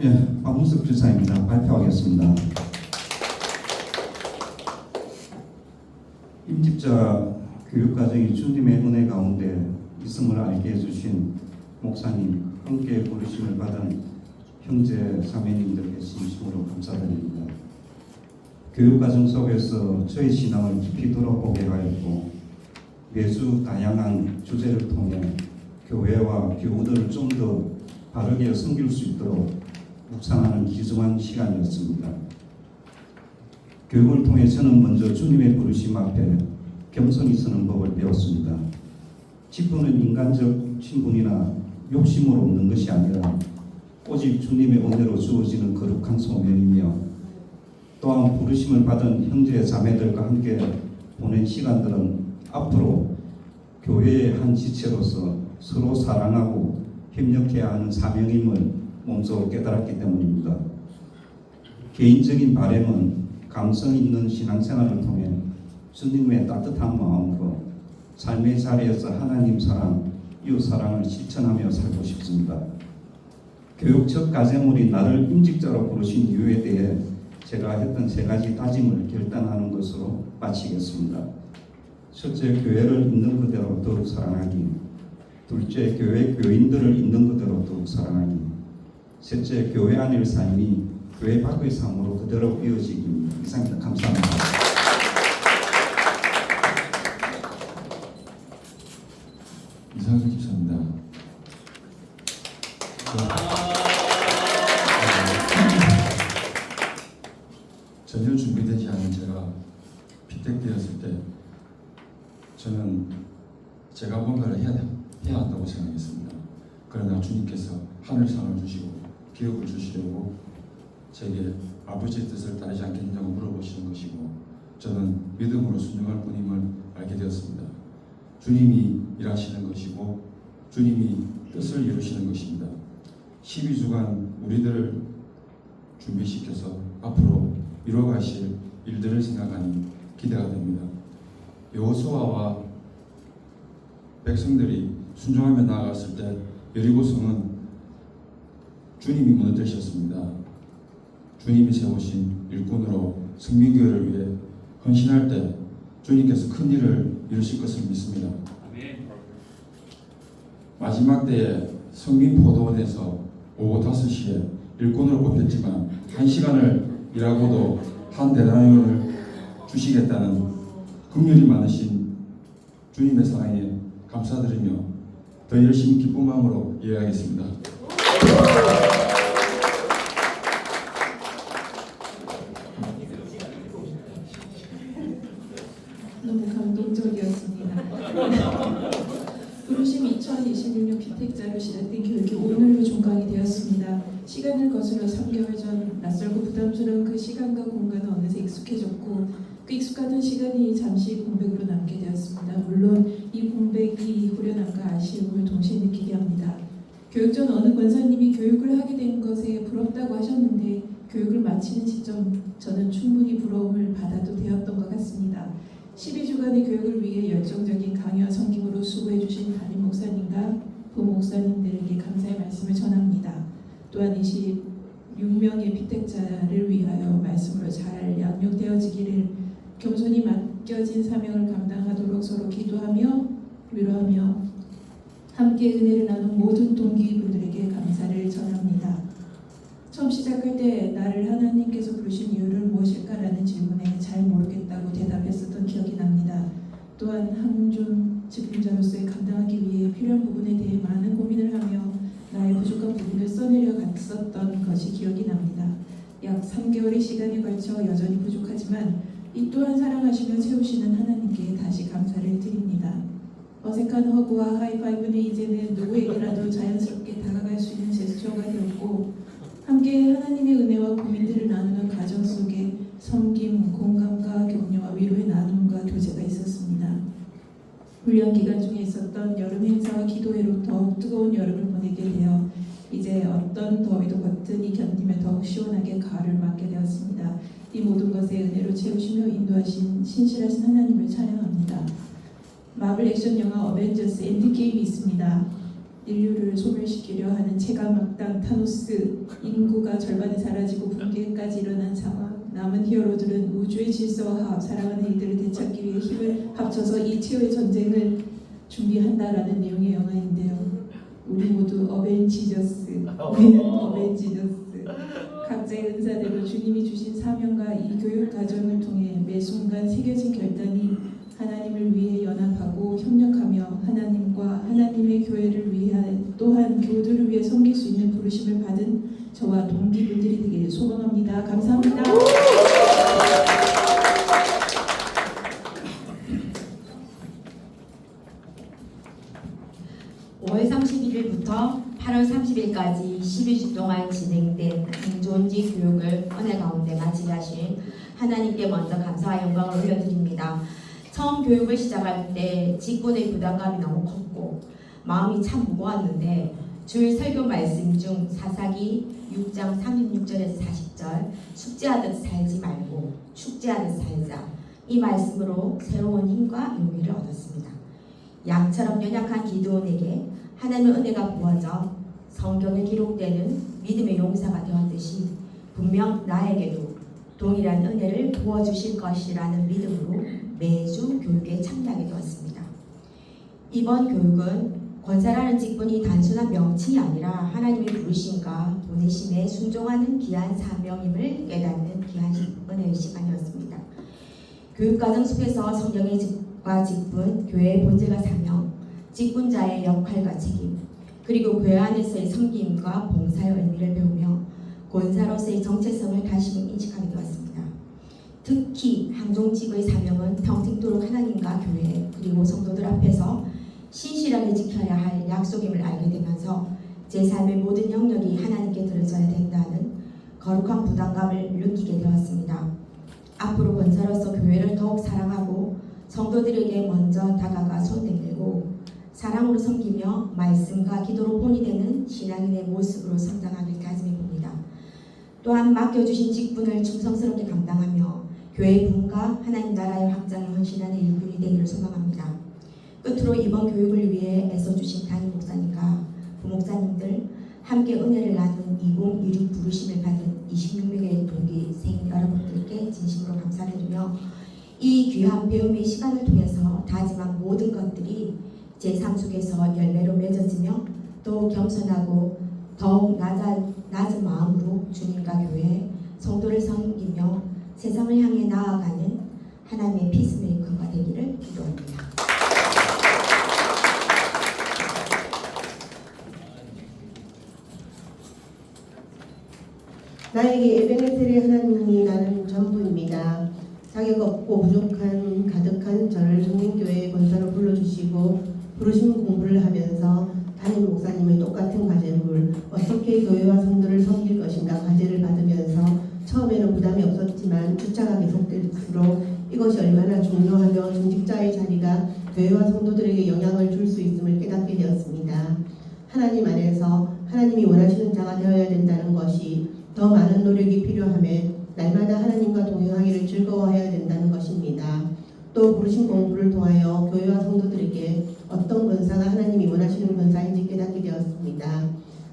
예, 박문석 주사입니다. 발표하겠습니다. 임직자 교육과정이 주님의 은혜 가운데 있음을 알게 해주신 목사님, 함께 부르심을 받은 형제 자매님들께 진심으로 감사드립니다. 교육과정 속에서 저의 신앙을 깊이 돌아보게 하였고 매주 다양한 주제를 통해 교회와 교우들을 좀 더 바르게 섬길 수 있도록 묵상하는 귀중한 시간이었습니다. 교육을 통해 저는 먼저 주님의 부르심 앞에 겸손히 서는 법을 배웠습니다. 직분은 인간적 신분이나 욕심으로 얻는 것이 아니라 오직 주님의 은혜로 주어지는 거룩한 소명이며 또한 부르심을 받은 형제 자매들과 함께 보낸 시간들은 앞으로 교회의 한 지체로서 서로 사랑하고 협력해야 하는 사명임을 몸소 깨달았기 때문입니다. 개인적인 바람은 감성 있는 신앙생활을 통해 주님의 따뜻한 마음으로 삶의 자리에서 하나님 사랑, 이웃 사랑을 실천하며 살고 싶습니다. 교육 첫 과제물이 나를 임직자로 부르신 이유에 대해 제가 했던 세 가지 다짐을 결단하는 것으로 마치겠습니다. 첫째, 교회를 있는 그대로 더욱 사랑하기. 둘째, 교회 교인들을 있는 그대로 더욱 사랑하기. 셋째, 교회 안의 삶이 교회 밖의 삶으로 그대로 이어지기입니다. 이상입니다. 감사합니다. 이상준 기사입니다. 전혀 준비되지 않은 제가 피택되었을 때 저는 제가 뭔가를 해야 한다고 생각했습니다. 그러나 주님께서 하늘상을 주시고 기업을 주시려고 제게 아버지의 뜻을 따르지 않겠냐고 물어보시는 것이고 저는 믿음으로 순종할 뿐임을 알게 되었습니다. 주님이 일하시는 것이고 주님이 뜻을 이루시는 것입니다. 12주간 우리들을 준비시켜서 앞으로 이루어가실 일들을 생각하니 기대가 됩니다. 여호수아와 백성들이 순종하며 나아갔을 때 여리고성은 주님이 무너뜨리셨습니다. 주님이 세우신 일꾼으로 성민교회를 위해 헌신할 때 주님께서 큰 일을 이루실 것을 믿습니다. 아멘. 마지막 때에 성민포도원에서 오후 5시에 일꾼으로 뽑혔지만 1시간을 일하고도 한 데나리온을 주시겠다는 긍휼이 많으신 주님의 사랑에 감사드리며 더 열심히 기쁜 마음으로 이해하겠습니다. 너무 감동적이었습니다. 부르심 2026년 피택자로 시작된 교육이 오늘로 종강이 되었습니다. 시간을 거슬러 3개월 전 낯설고 부담스러운 그 시간과 공간은 어느새 익숙해졌고 그 익숙하던 시간이 잠시 공백으로 남게 되었습니다. 물론 이 공백이 후련함과 아쉬움을 동시에 느끼게 합니다. 교육 전 어느 권사님이 교육을 하게 된 것에 부럽다고 하셨는데 교육을 마치는 시점 저는 충분히 부러움을 받아도 되었던 것 같습니다. 12주간의 교육을 위해 열정적인 강의와 섬김으로 수고해 주신 담임 목사님과 부목사님들에게 감사의 말씀을 전합니다. 또한 26명의 피택자를 위하여 말씀으로 잘 양육되어지기를 겸손히 맡겨진 사명을 감당하도록 서로 기도하며 위로하며 함께 은혜를 나눈 모든 동기분들에게 감사를 전합니다. 처음 시작할 때 나를 하나님께서 부르신 이유는 무엇일까라는 질문에 잘 모르겠다고 대답했었던 기억이 납니다. 또한 항존 집임자로서의 감당하기 위해 필요한 부분에 대해 많은 고민을 하며 나의 부족한 부분을 써내려 갔었던 것이 기억이 납니다. 약 3개월의 시간에 걸쳐 여전히 부족하지만 이 또한 사랑하시며 세우시는 하나님께 다시 감사를 드립니다. 어색한 허구와 하이파이브는 이제는 누구에게라도 자연스럽게 다가갈 수 있는 제스처가 되었고 함께 하나님의 은혜와 고민들을 나누는 가정 속에 섬김, 공감과 격려와 위로의 나눔과 교제가 있었습니다. 훈련 기간 중에 있었던 여름 행사와 기도회로 더욱 뜨거운 여름을 보내게 되어 이제 어떤 더위도 거뜬히 견디며 더욱 시원하게 가을을 맞게 되었습니다. 이 모든 것에 은혜로 채우시며 인도하신 신실하신 하나님을 찬양합니다. 마블 액션 영화 어벤져스 엔드게임이 있습니다. 인류를 소멸시키려 하는 체감악당 타노스, 인구가 절반이 사라지고 붕괴까지 일어난 상황. 남은 히어로들은 우주의 질서와 사랑하는 이들을 되찾기 위해 힘을 합쳐서 이 최후의 전쟁을 준비한다라는 내용의 영화인데요. 우리 모두 어벤지저스, 우리는 어벤지저스. 각자의 은사대로 주님이 주신 사명과 이 교육 과정을 통해 매 순간 새겨진 결단이 하나님을 위해 연합하고 협력하며 하나님과 하나님의 교회를 위해 또한 교우들을 위해 섬길 수 있는 부르심을 받은 저와 동기분들이 되길 소망합니다. 감사합니다. 5월 31일부터 8월 30일까지 12주 동안 진행된 행존지 교육을 은혜 가운데 마치게 하신 하나님께 먼저 감사와 영광을 올려드립니다. 처음 교육을 시작할 때 직분의 부담감이 너무 컸고 마음이 참 무거웠는데 주일 설교 말씀 중 사사기 6장 36절에서 40절 숙제하듯 살지 말고 축제하듯 살자 이 말씀으로 새로운 힘과 용기를 얻었습니다. 양처럼 연약한 기드온에게 하나님의 은혜가 부어져 성경에 기록되는 믿음의 용사가 되었듯이 분명 나에게도 동일한 은혜를 부어주실 것이라는 믿음으로 매주 교육에 참여하게 되었습니다. 이번 교육은 권사라는 직분이 단순한 명칭이 아니라 하나님의 부르심과 보내심에 순종하는 귀한 사명임을 깨닫는 귀한 은혜의 시간이었습니다. 교육과정 속에서 성경의 직과 직분, 교회의 본질과 사명, 직분자의 역할과 책임, 그리고 교회 안에서의 섬김과 봉사의 의미를 배우며 권사로서의 정체성을 다시 인식하게 되었습니다. 특히 항종직의 사명은 평생도록 하나님과 교회 그리고 성도들 앞에서 신실하게 지켜야 할 약속임을 알게 되면서 제 삶의 모든 영역이 하나님께 드려져야 된다는 거룩한 부담감을 느끼게 되었습니다. 앞으로 권사로서 교회를 더욱 사랑하고 성도들에게 먼저 다가가 손 내밀고 사랑으로 섬기며 말씀과 기도로 본이 되는 신앙인의 모습으로 성장하길 다짐해 봅니다. 또한 맡겨주신 직분을 충성스럽게 감당하며 교회 부흥과 하나님 나라의 확장을 헌신하는 일꾼이 되기를 소망합니다. 끝으로 이번 교육을 위해 애써주신 담임 목사님과 부목사님들, 함께 은혜를 나눈 2016 부르심을 받은 26명의 동기생 여러분들께 진심으로 감사드리며 이 귀한 배움의 시간을 통해서 다짐한 모든 것들이 제 삶 속에서 열매로 맺어지며 더욱 겸손하고 더욱 낮은 마음으로 주님과 교회, 성도를 섬기며 세상을 향해 나아가는 하나님의 피스메이커가 되기를 기도합니다. 나에게 에베네셀의 하나님이 나는 전부입니다. 자격 없고 부족한 가득한 저를 성민교회의 권사로 불러주시고 부르심 공부를 하면서 담임 목사님의 똑같은 과제를 어떻게 교회와 성도를 섬길 것인가 과제를 받으면서 처음에는 부담이 없었지만 주차가 계속될수록 이것이 얼마나 중요하며 중직자의 자리가 교회와 성도들에게 영향을 줄 수 있음을 깨닫게 되었습니다. 하나님 안에서 하나님이 원하시는 자가 되어야 된다는 것이 더 많은 노력이 필요함에 날마다 하나님과 동행하기를 즐거워해야 된다는 것입니다. 또 부르심 공부를 통하여 교회와 성도들에게 어떤 권사가 하나님이 원하시는 권사인지 깨닫게 되었습니다.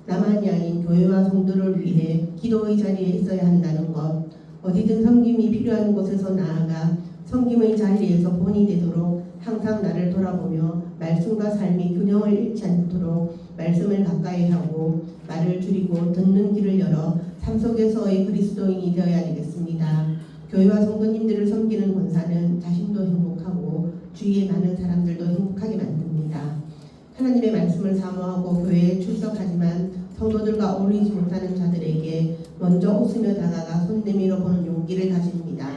나만이 아닌 교회와 성도를 위해 기도의 자리에 있어야 한다는 것, 어디든 섬김이 필요한 곳에서 나아가 섬김의 자리에서 본이 되도록 항상 나를 돌아보며 말씀과 삶이 균형을 잃지 않도록 말씀을 가까이 하고 말을 줄이고 듣는 길을 열어 삶 속에서의 그리스도인이 되어야 되겠습니다. 교회와 성도님들을 섬기는 권사는 자신도 행복하고 주위에 많은 사람들도 행복하게 만듭니다. 하나님의 말씀을 사모하고 교회에 출석하지만 성도들과 어울리지 못하는 자들에게 먼저 웃으며 다가가 손 내밀어 보는 용기를 가집니다.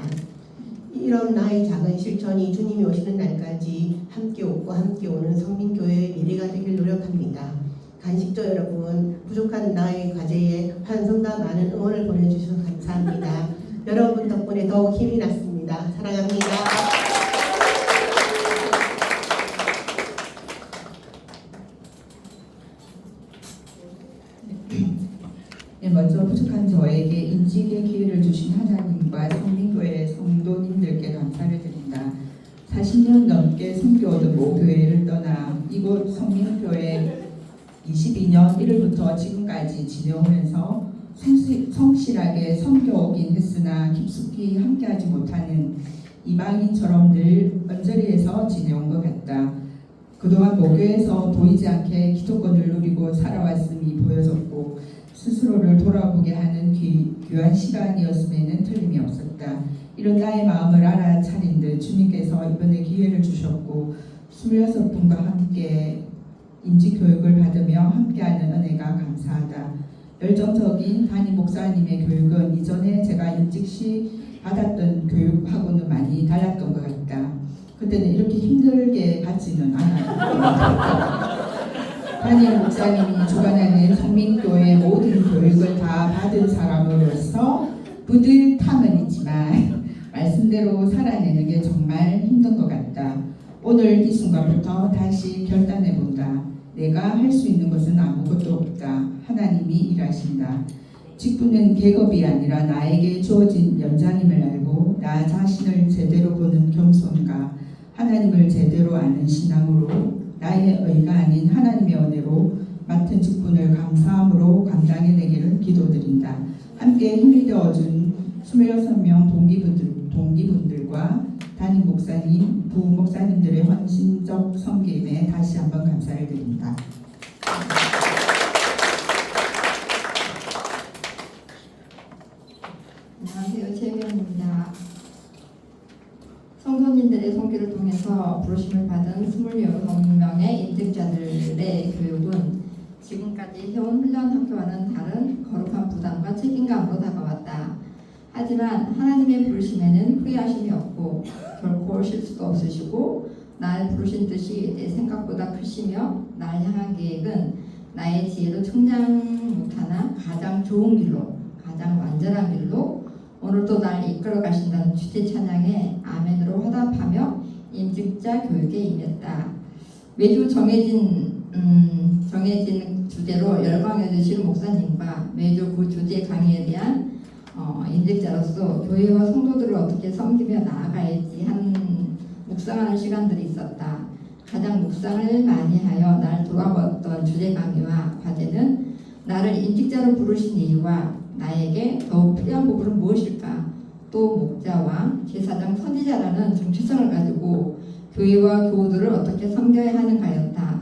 이런 나의 작은 실천이 주님이 오시는 날까지 함께 웃고 함께 오는 성민교회의 미래가 되길 노력합니다. 간식조 여러분, 부족한 나의 과제에 환성과 많은 응원을 보내주셔서 감사합니다. 여러분 덕분에 더욱 힘이 났습니다. 사랑합니다. 네, 먼저 부족한 저에게 인직의 기회를 주신 하나님과 성민교회 성도님들께 감사를 드린다. 40년 넘게 섬겨오던 모교회를 떠나 이곳 성민교회 22년 1월부터 지금까지 지내오면서 성실하게 섬겨오긴 했으나 깊숙이 함께하지 못하는 이방인처럼 늘 언저리에서 지내온 것 같다. 그동안 모교에서 보이지 않게 기도권을 누리고 살아왔음이 보여졌고 스스로를 돌아보게 하는 귀한 시간이었음에는 틀림이 없었다. 이런 나의 마음을 알아차린 듯 주님께서 이번에 기회를 주셨고 26분과 함께 임직교육을 받으며 함께하는 은혜가 감사하다. 열정적인 담임 목사님의 교육은 이전에 제가 임직 시 받았던 교육하고는 많이 달랐던 것 같다. 그때는 이렇게 힘들게 받지는 않아요. 담임 목사님이 주관하는 성민교회 모든 교육을 다 받은 사람으로서 뿌듯함은 있지만 말씀대로 살아내는 게 정말 힘든 것 같다. 오늘 이 순간부터 다시 결단해본다. 내가 할 수 있는 것은 아무것도 없다. 하나님이 일하신다. 직분은 계급이 아니라 나에게 주어진 연장임을 알고 나 자신을 제대로 보는 겸손과 하나님을 제대로 아는 신앙으로 나의 의가 아닌 하나님의 은혜로 맡은 직분을 감사함으로 감당해내기를 기도드린다. 함께 힘이 되어준 26명 동기분들과 담임 목사님, 부목사님들의 헌신적 섬김에 다시 한번 감사를 드립니다. 안녕하세요. 최경입니다. 성도님들의 손길을 통해서 부르심을 받은 26명의 인직자들의 교육은 지금까지 해온 훈련 학교와는 다른 거룩한 부담과 책임감으로 다가왔다. 하지만 하나님의 부르심에는 후회하심이 없고 결코 실수도 없으시고 날 부르신 뜻이 내 생각보다 크시며 날 향한 계획은 나의 지혜로 충당 못하나 가장 좋은 길로, 가장 완전한 길로 오늘도 날 이끌어 가신다는 주제 찬양에 아멘으로 화답하며 임직자 교육에 임했다. 매주 정해진 주제로 열광해 주시는 목사님과 매주 그 주제 강의에 대한 인직자로서 교회와 성도들을 어떻게 섬기며 나아가야지 하는 묵상하는 시간들이 있었다. 가장 묵상을 많이 하여 나를 돌아보았던 주제 강의와 과제는 나를 인직자로 부르신 이유와 나에게 더욱 필요한 부분은 무엇일까? 또 목자와 제사장 선지자라는 정체성을 가지고 교회와 교우들을 어떻게 섬겨야 하는가였다.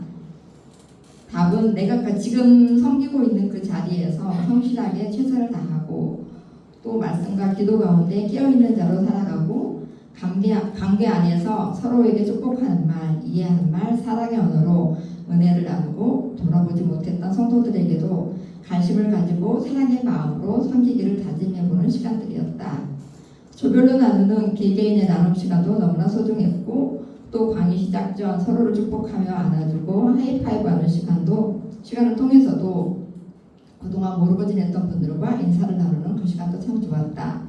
답은 내가 지금 섬기고 있는 그 자리에서 성실하게 최선을 다하고 또 말씀과 기도 가운데 깨어있는 자로 살아가고 관계 안에서 서로에게 축복하는 말, 이해하는 말, 사랑의 언어로 은혜를 나누고 돌아보지 못했던 성도들에게도 관심을 가지고 사랑의 마음으로 섬기기를 다짐해보는 시간들이었다. 조별로 나누는 개개인의 나눔 시간도 너무나 소중했고 또 강의 시작 전 서로를 축복하며 안아주고 하이파이브하는 시간을 통해서도 그동안 모르고 지냈던 분들과 인사를 나누는 그 시간도 참 좋았다.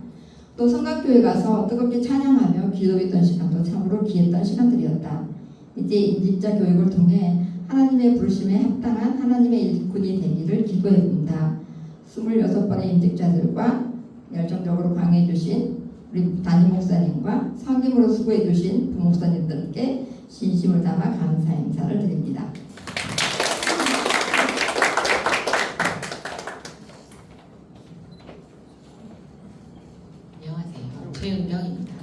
또 성곽교회 가서 뜨겁게 찬양하며 기도했던 시간도 참으로 귀했던 시간들이었다. 이제 인직자 교육을 통해 하나님의 부르심에 합당한 하나님의 일꾼이 되기를 기도해봅니다. 26번의 인직자들과 열정적으로 강해주신 우리 담임 목사님과 성김으로 수고해주신 부목사님들께 진심을 담아 감사 인사를 드립니다. 안녕하세요. 최은경입니다.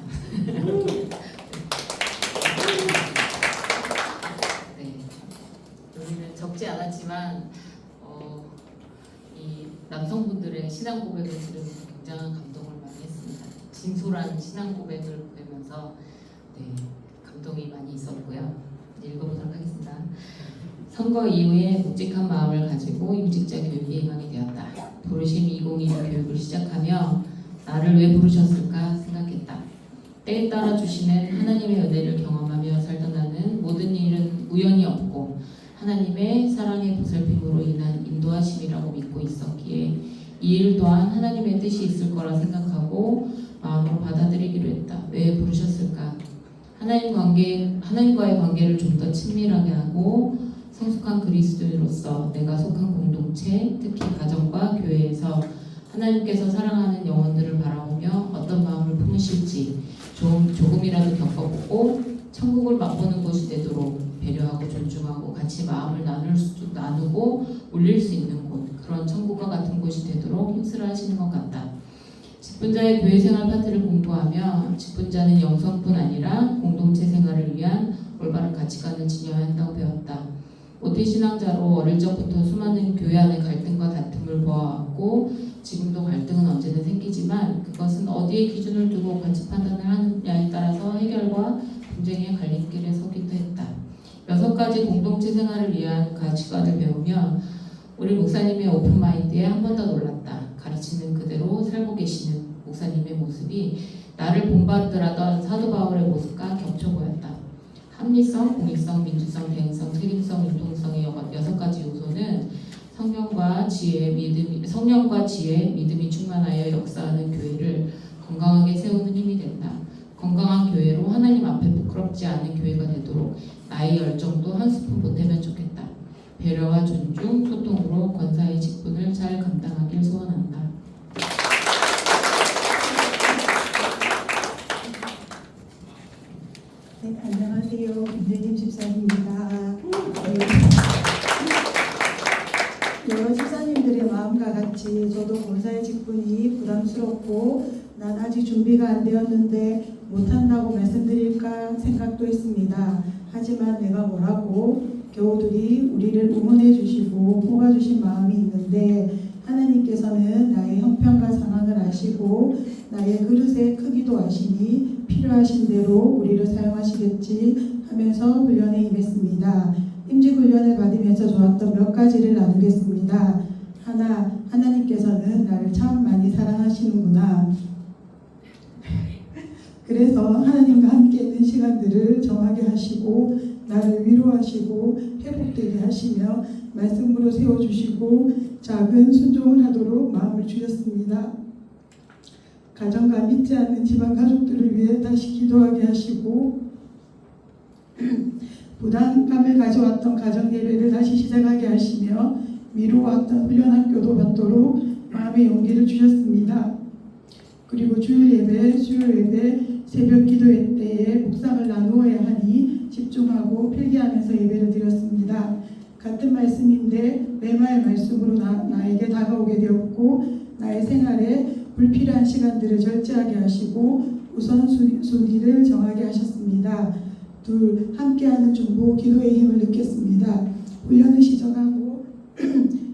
네, 우리는 적지 않았지만 이 남성분들의 신앙 고백을 들으면서 굉장한 감동을 많이 했습니다. 진솔한 신앙 고백을 보면서 감동이 많이 있었고요. 읽어보도록 하겠습니다. 선거 이후에 묵직한 마음을 가지고 임직자 교육에 임하게 되었다. 부르심 2021 교육을 시작하며 나를 왜 부르셨을까 생각했다. 때에 따라 주시는 하나님의 은혜를 경험하며 살던 나는 모든 일은 우연이 없고 하나님의 사랑의 보살핌으로 인한 인도하심이라고 믿고 있었기에 이 일 또한 하나님의 뜻이 있을 거라 생각하고 마음으로 받아들이기로 했다. 왜 부르셨을까? 하나님과의 관계를 좀 더 친밀하게 하고 성숙한 그리스도인으로서 내가 속한 공동체, 특히 가정과 교회에서 하나님께서 사랑하는 영혼들을 바라보며 어떤 마음을 품으실지 조금이라도 겪어보고 천국을 맛보는 곳이 되도록 배려하고 존중하고 같이 마음을 나누고 울릴 수 있는 곳, 그런 천국과 같은 곳이 되도록 힘쓰라 하시는 것 같다. 직분자의 교회생활 파트를 공부하며 직분자는 영성뿐 아니라 공동체 생활을 위한 올바른 가치관을 지녀야 한다고 배웠다. 모태신앙자로 어릴 적부터 수많은 교회 안의 갈등과 다툼을 보아왔고 지금도 갈등은 언제나 생기지만 그것은 어디에 기준을 두고 가치 판단을 하느냐에 따라서 해결과 분쟁의 갈림길에 서기도 했다. 6가지 공동체 생활을 위한 가치관을 배우며 우리 목사님의 오픈마인드에 한 번 더 놀랐다. 가르치는 그대로 살고 계시는 목사님의 모습이 나를 본받으라던 사도 바울의 모습과 겹쳐 보였다. 합리성, 공익성, 민주성, 대응성, 책임성, 융통성의 6가지 요소는 성령과 지혜, 믿음이 충만하여 역사하는 교회를 건강하게 세우는 힘이 된다. 건강한 교회로 하나님 앞에 부끄럽지 않은 교회가 되도록 나의 열정도 한 스푼 보태면 좋겠다. 배려와 존중, 소통으로 권사의 직분을 잘 감당하길 소원한다. 네, 안녕하세요. 김대림 집사님입니다. 여러 집사님들의 마음과 같이 저도 권사의 직분이 부담스럽고 난 아직 준비가 안 되었는데 못한다고 말씀드릴까 생각도 했습니다. 하지만 내가 뭐라고 교우들이 우리를 응원해 주시고 뽑아주신 마음이 있는데 하나님께서는 나의 형편과 상황을 아시고 나의 그릇의 크기도 아시니 필요하신 대로 우리를 사용하시겠지 하면서 훈련에 임했습니다. 임직 훈련을 받으면서 좋았던 몇 가지를 나누겠습니다. 하나, 하나님께서는 나를 참 많이 사랑하시는구나. 그래서 하나님과 함께 있는 시간들을 정하게 하시고 나를 위로하시고 회복되게 하시며 말씀으로 세워주시고 작은 순종을 하도록 마음을 주셨습니다. 가정과 믿지 않는 집안 가족들을 위해 다시 기도하게 하시고 부담감을 가져왔던 가정 예배를 다시 시작하게 하시며 미루어왔던 훈련 학교도 받도록 마음의 용기를 주셨습니다. 그리고 주일 예배, 수요일 예배, 새벽 기도회 때에 묵상을 나누어야 하니 집중하고 필기하면서 예배를 드렸습니다. 같은 말씀인데 매마의 말씀으로 나에게 다가오게 되었고 나의 생활에 불필요한 시간들을 절제하게 하시고 우선순위를 정하게 하셨습니다. 둘, 함께하는 중보 기도의 힘을 느꼈습니다. 훈련을 시작하고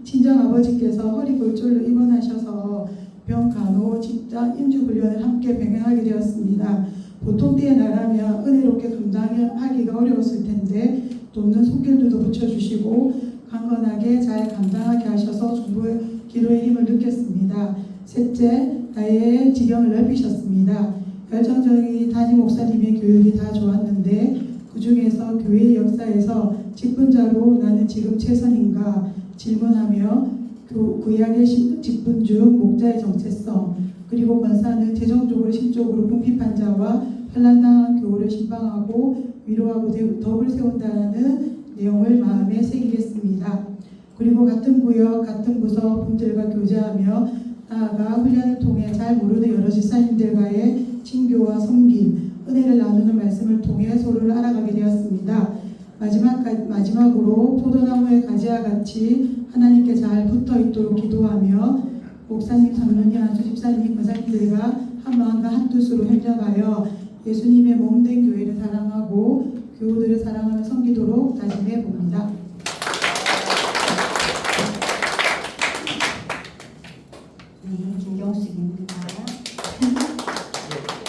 친정아버지께서 허리골절로 입원하셔서 병 간호, 직장, 임주훈련을 함께 병행하게 되었습니다. 보통 때에 나라면 은혜롭게 감당하기가 어려웠을 텐데 돕는 손길들도 붙여주시고 강건하게 잘 감당하게 하셔서 중보 기도의 힘을 느꼈습니다. 셋째, 나의 지경을 넓히셨습니다. 열정적인 담임 목사님의 교육이 다 좋았는데 그 중에서 교회의 역사에서 직분자로 나는 지금 최선인가 질문하며 구약의 직분 중 목자의 정체성 그리고 권사는 재정적으로 심적으로 궁핍한 자와 환난당한 교우를 신방하고 위로하고 덕을 세운다는 내용을 마음에 새기겠습니다. 그리고 같은 구역, 같은 부서 분들과 교제하며 나아가 훈련을 통해 잘 모르는 여러 집사님들과의 친교와 섬김, 은혜를 나누는 말씀을 통해 서로를 알아가게 되었습니다. 마지막으로 포도나무의 가지와 같이 하나님께 잘 붙어 있도록 기도하며 목사님, 장로님, 안수 집사님, 권사님들과 한 마음과 한 뜻으로 협력하여 예수님의 몸된 교회를 사랑하고 교우들을 사랑하며 섬기도록 다짐해 봅니다. 네, 김경숙입니다.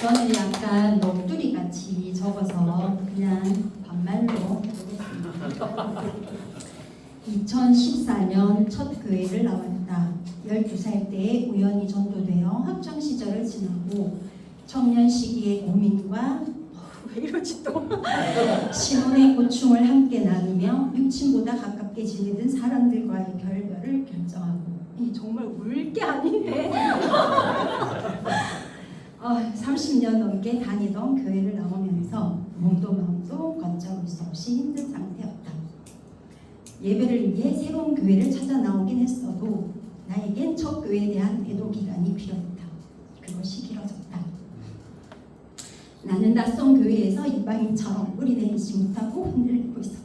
저는 약간 녹두리 같이 적어서 그냥 반말로 해보겠습니다. 2014년 첫 교회를 나왔다. 12살 때 우연히 전도되어 학창 시절을 지나고 청년 시기의 고민과 왜 이러지 또 신혼의 고충을 함께 나누며 육친보다 가깝게 지내던 사람들과의 결별을 결정하고 정말 울 게 아닌데 30년 넘게 다니던 교회를 나오면서 몸도 마음도 걷잡을 수 없이 힘든 상태였다. 예배를 위해 새로운 교회를 찾아 나오긴 했어도 나에겐 첫 교회에 대한 애도 기간이 필요했다. 그것이 길어졌다. 나는 낯선 교회에서 이방인처럼 뿌리 내리지 못하고 흔들리고 있었다.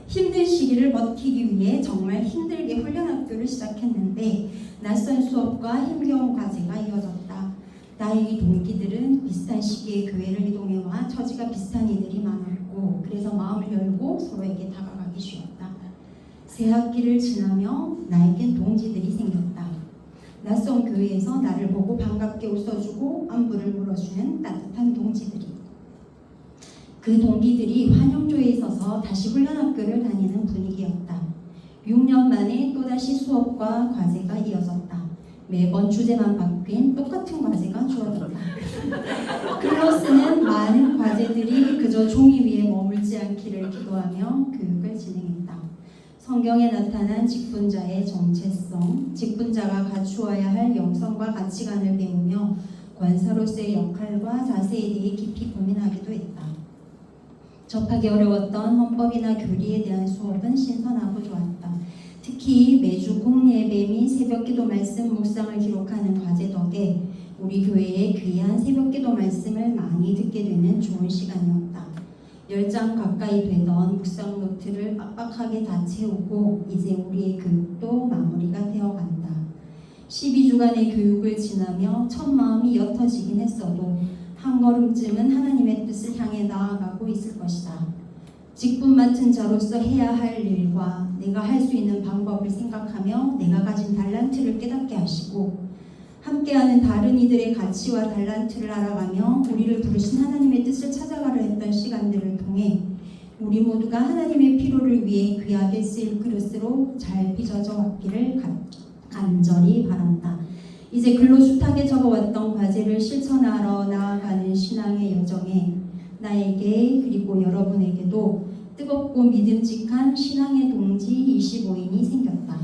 힘든 시기를 버티기 위해 정말 힘들게 훈련학교를 시작했는데 낯선 수업과 힘겨운 과제가 이어졌다. 나의 동기들은 비슷한 시기에 교회를 이동해와 처지가 비슷한 이들이 많았고 그래서 마음을 열고 서로에게 다가가기 쉬웠다. 새 학기를 지나며 나에겐 동지들이 생겼다. 낯선 교회에서 나를 보고 반갑게 웃어주고 안부를 물어주는 따뜻한 동지들이. 그 동기들이 환영조에 있어서 다시 훈련학교를 다니는 분위기였다. 6년 만에 또다시 수업과 과제가 이어졌다. 매번 주제만 바뀐 똑같은 과제가 주어졌다. 글로 쓰는 많은 과제들이 그저 종이 위에 머물지 않기를 기도하며 교육을 진행했다. 성경에 나타난 직분자의 정체성, 직분자가 갖추어야 할 영성과 가치관을 배우며 권사로서의 역할과 자세에 대해 깊이 고민하기도 했다. 접하기 어려웠던 헌법이나 교리에 대한 수업은 신선하고 좋았다. 특히 매주 공예배 및 새벽기도 말씀 묵상을 기록하는 과제 덕에 우리 교회의 귀한 새벽기도 말씀을 많이 듣게 되는 좋은 시간이었다. 10장 가까이 되던 묵상 노트를 빡빡하게 다 채우고 이제 우리의 교육도 마무리가 되어간다. 12주간의 교육을 지나며 첫 마음이 옅어지긴 했어도 한 걸음쯤은 하나님의 뜻을 향해 나아가고 있을 것이다. 직분 맡은 자로서 해야 할 일과 내가 할 수 있는 방법을 생각하며 내가 가진 달란트를 깨닫게 하시고 함께하는 다른 이들의 가치와 달란트를 알아가며 우리를 부르신 하나님의 뜻을 찾아가려 했던 시간들을 통해 우리 모두가 하나님의 필요를 위해 귀하게 쓰일 그릇으로 잘 빚어져 왔기를 간절히 바란다. 이제 글로 숱하게 적어왔던 과제를 실천하러 나아가는 신앙의 여정에 나에게 그리고 여러분에게도 뜨겁고 믿음직한 신앙의 동지 25인이 생겼다.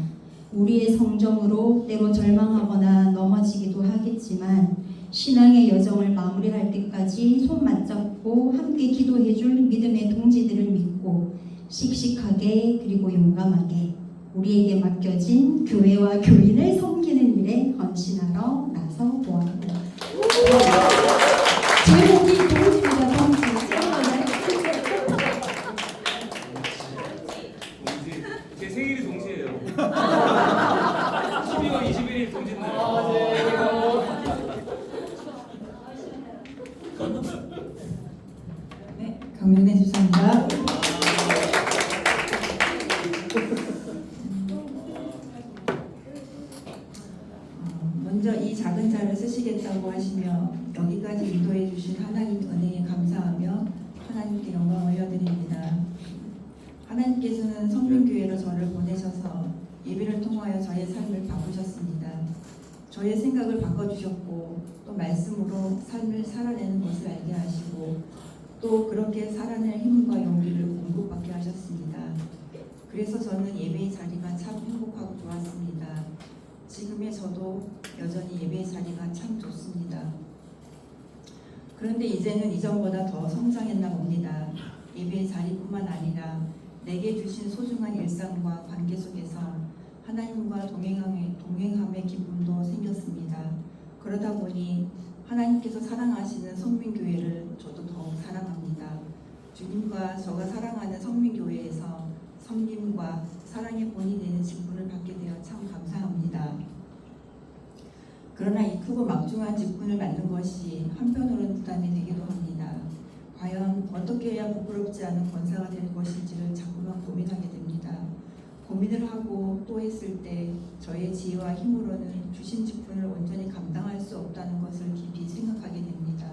우리의 성정으로 때로 절망하거나 넘어지기도 하겠지만 신앙의 여정을 마무리할 때까지 손 맞잡고 함께 기도해줄 믿음의 동지들을 믿고 씩씩하게 그리고 용감하게 우리에게 맡겨진 교회와 교인을 섬기는 일에 헌신하러 나서 보았습니다. 제목이 동지입니다. 동지. 제 생일이 동시예요. 12월 21일 동짓날. 네, 강윤혜 집사입니다. 먼저 이 작은 자를 쓰시겠다고 하시며 여기까지 인도해 주신 하나님 은혜에 감사하며 하나님께 영광을 올려드립니다. 하나님께서는 성민교회로 저를 보내셔서 예배를 통하여 저의 삶을 바꾸셨습니다. 저의 생각을 바꿔주셨고 또 말씀으로 삶을 살아내는 것을 알게 하시고 또 그렇게 살아낼 힘과 용기를 공급받게 하셨습니다. 그래서 저는 예배의 자리가 참 행복하고 좋았습니다. 지금의 저도 여전히 예배의 자리가 참 좋습니다. 그런데 이제는 이전보다 더 성장했나 봅니다. 예배의 자리뿐만 아니라 내게 주신 소중한 일상과 관계 속에서 하나님과 동행함의 기쁨도 생겼습니다. 그러다 보니 하나님께서 사랑하시는 성민교회를 저도 더욱 사랑합니다. 주님과 저가 사랑하는 성민교회에서 섬김과 사랑의 본이 되는 직분을 받게 되어 참 감사합니다. 그러나 이 크고 막중한 직분을 맡는 것이 한편으로는 부담이 되기도 합니다. 과연 어떻게 해야 부끄럽지 않은 권사가 될 것인지를 자꾸만 고민하게 됩니다. 고민을 하고 또 했을 때 저의 지혜와 힘으로는 주신 직분을 온전히 감당할 수 없다는 것을 깊이 생각하게 됩니다.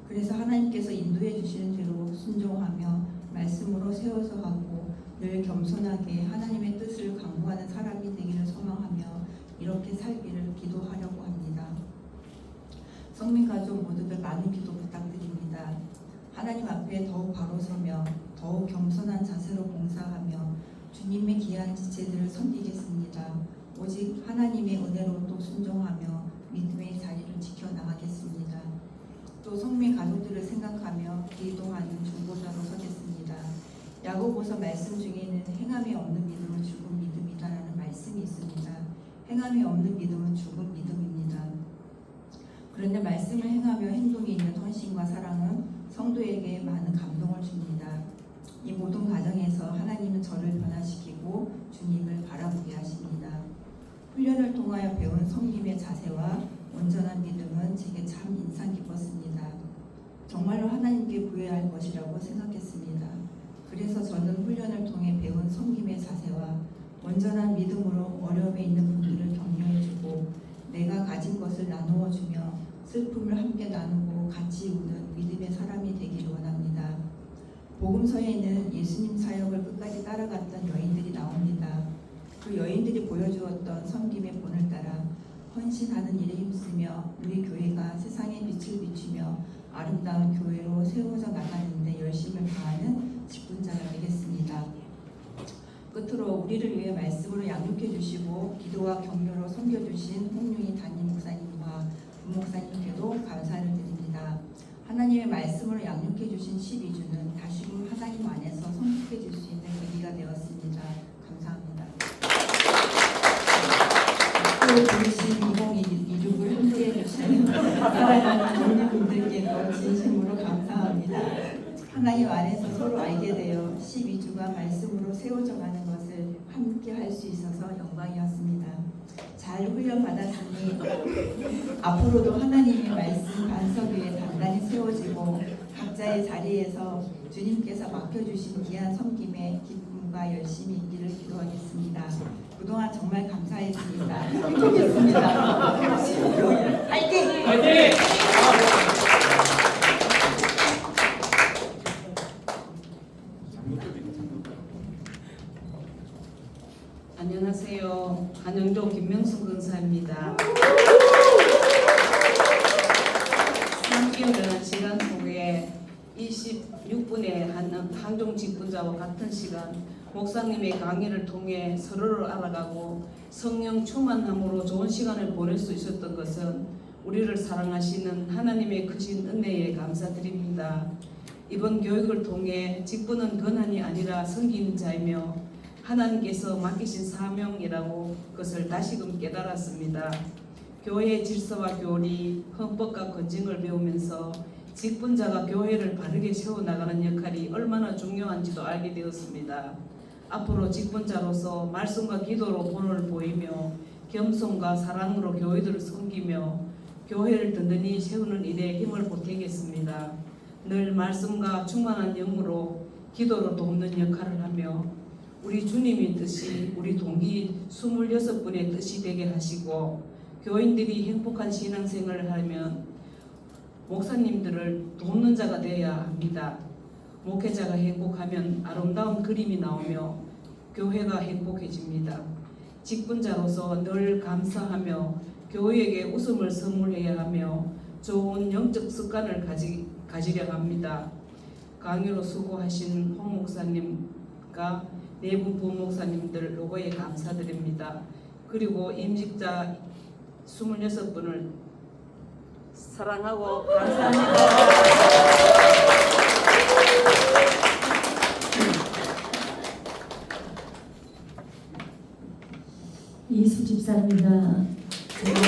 그래서 하나님께서 인도해 주시는 대로 순종하며 말씀으로 세워서 하고 늘 겸손하게 하나님의 뜻을 강구하는 사람이 되기를 소망하며 이렇게 살기를 기도하려고 합니다. 성민가족 모두들 많은 기도 부탁드립니다. 하나님 앞에 더욱 바로 서며 더욱 겸손한 자세로 봉사하며 주님의 귀한 지체들을 섬기겠습니다. 오직 하나님의 은혜로 또 순종하며 믿음의 자리를 지켜나가겠습니다. 또 성민 가족들을 생각하며 기도하는 중보자로 서겠습니다. 야고보서 말씀 중에는 행함이 없는 믿음은 죽은 믿음이다라는 말씀이 있습니다. 행함이 없는 믿음은 죽은 믿음입니다. 그런데 말씀을 행하며 행동이 있는 헌신과 사랑은 성도에게 많은 감동을 줍니다. 이 모든 과정에서 하나님은 저를 변화시키고 주님을 바라보게 하십니다. 훈련을 통하여 배운 성김의 자세와 온전한 믿음은 제게 참 인상 깊었습니다. 정말로 하나님께 구해야 할 것이라고 생각했습니다. 그래서 저는 훈련을 통해 배운 성김의 자세와 온전한 믿음으로 어려움에 있는 분들을 격려해주고 내가 가진 것을 나누어주며 슬픔을 함께 나누고 같이 우는 믿음의 사람이 되기를 원합니다. 복음서에는 예수님 사역을 끝까지 따라갔던 여인들이 나옵니다. 그 여인들이 보여주었던 섬김의 본을 따라 헌신하는 일에 힘쓰며 우리 교회가 세상의 빛을 비추며 아름다운 교회로 세워져 나가는데 열심을 다하는 직분자가 되겠습니다. 끝으로 우리를 위해 말씀으로 양육해 주시고 기도와 격려로 섬겨주신 홍윤희 담임 목사님과 부목사님께도 감사를 드립니다. 하나님의 말씀으로 양육해 주신 12주는 다시금 하나님 안에서 성숙해질 수 있는 계기가 되었습니다. 감사합니다. 또 부르신 2026을 함께해 주신 사랑하는 교우분들께도 진심으로 감사합니다. 하나님 안에서 서로 알게 되어 12주가 말씀으로 세워져가는 것을 함께 할 수 있어서 영광이었습니다. 잘 훈련받았으니 앞으로도 하나님의 말씀 반석 위에 단단히 세워지고 각자의 자리에서 주님께서 맡겨주신 귀한 섬김에 기쁨과 열심히 있기를 기도하겠습니다. 그동안 정말 감사했습니다. 행복했습니다. 화이팅! 화이팅! 안녕하세요. 한영도 김명숙 권사입니다. 3개월이라는 시간 속에 26분의 한종 직분자와 같은 시간 목사님의 강의를 통해 서로를 알아가고 성령 충만함으로 좋은 시간을 보낼 수 있었던 것은 우리를 사랑하시는 하나님의 크신 은혜에 감사드립니다. 이번 교육을 통해 직분은 권한이 아니라 섬기는 자이며 하나님께서 맡기신 사명이라고 그것을 다시금 깨달았습니다. 교회의 질서와 교리, 헌법과 권징을 배우면서 직분자가 교회를 바르게 세워나가는 역할이 얼마나 중요한지도 알게 되었습니다. 앞으로 직분자로서 말씀과 기도로 본을 보이며 겸손과 사랑으로 교회들을 섬기며 교회를 든든히 세우는 일에 힘을 보태겠습니다. 늘 말씀과 충만한 영으로 기도로 돕는 역할을 하며 우리 주님의 뜻이 우리 동기 26분의 뜻이 되게 하시고 교인들이 행복한 신앙생활을 하면 목사님들을 돕는 자가 되어야 합니다. 목회자가 행복하면 아름다운 그림이 나오며 교회가 행복해집니다. 직분자로서 늘 감사하며 교회에게 웃음을 선물해야 하며 좋은 영적 습관을 가지려 합니다. 강의로 수고하신 홍 목사님과 네 분 부목사님들 로고에 감사드립니다. 그리고 임직자 26분을 사랑하고 감사합니다. 이수 집사입니다. 제가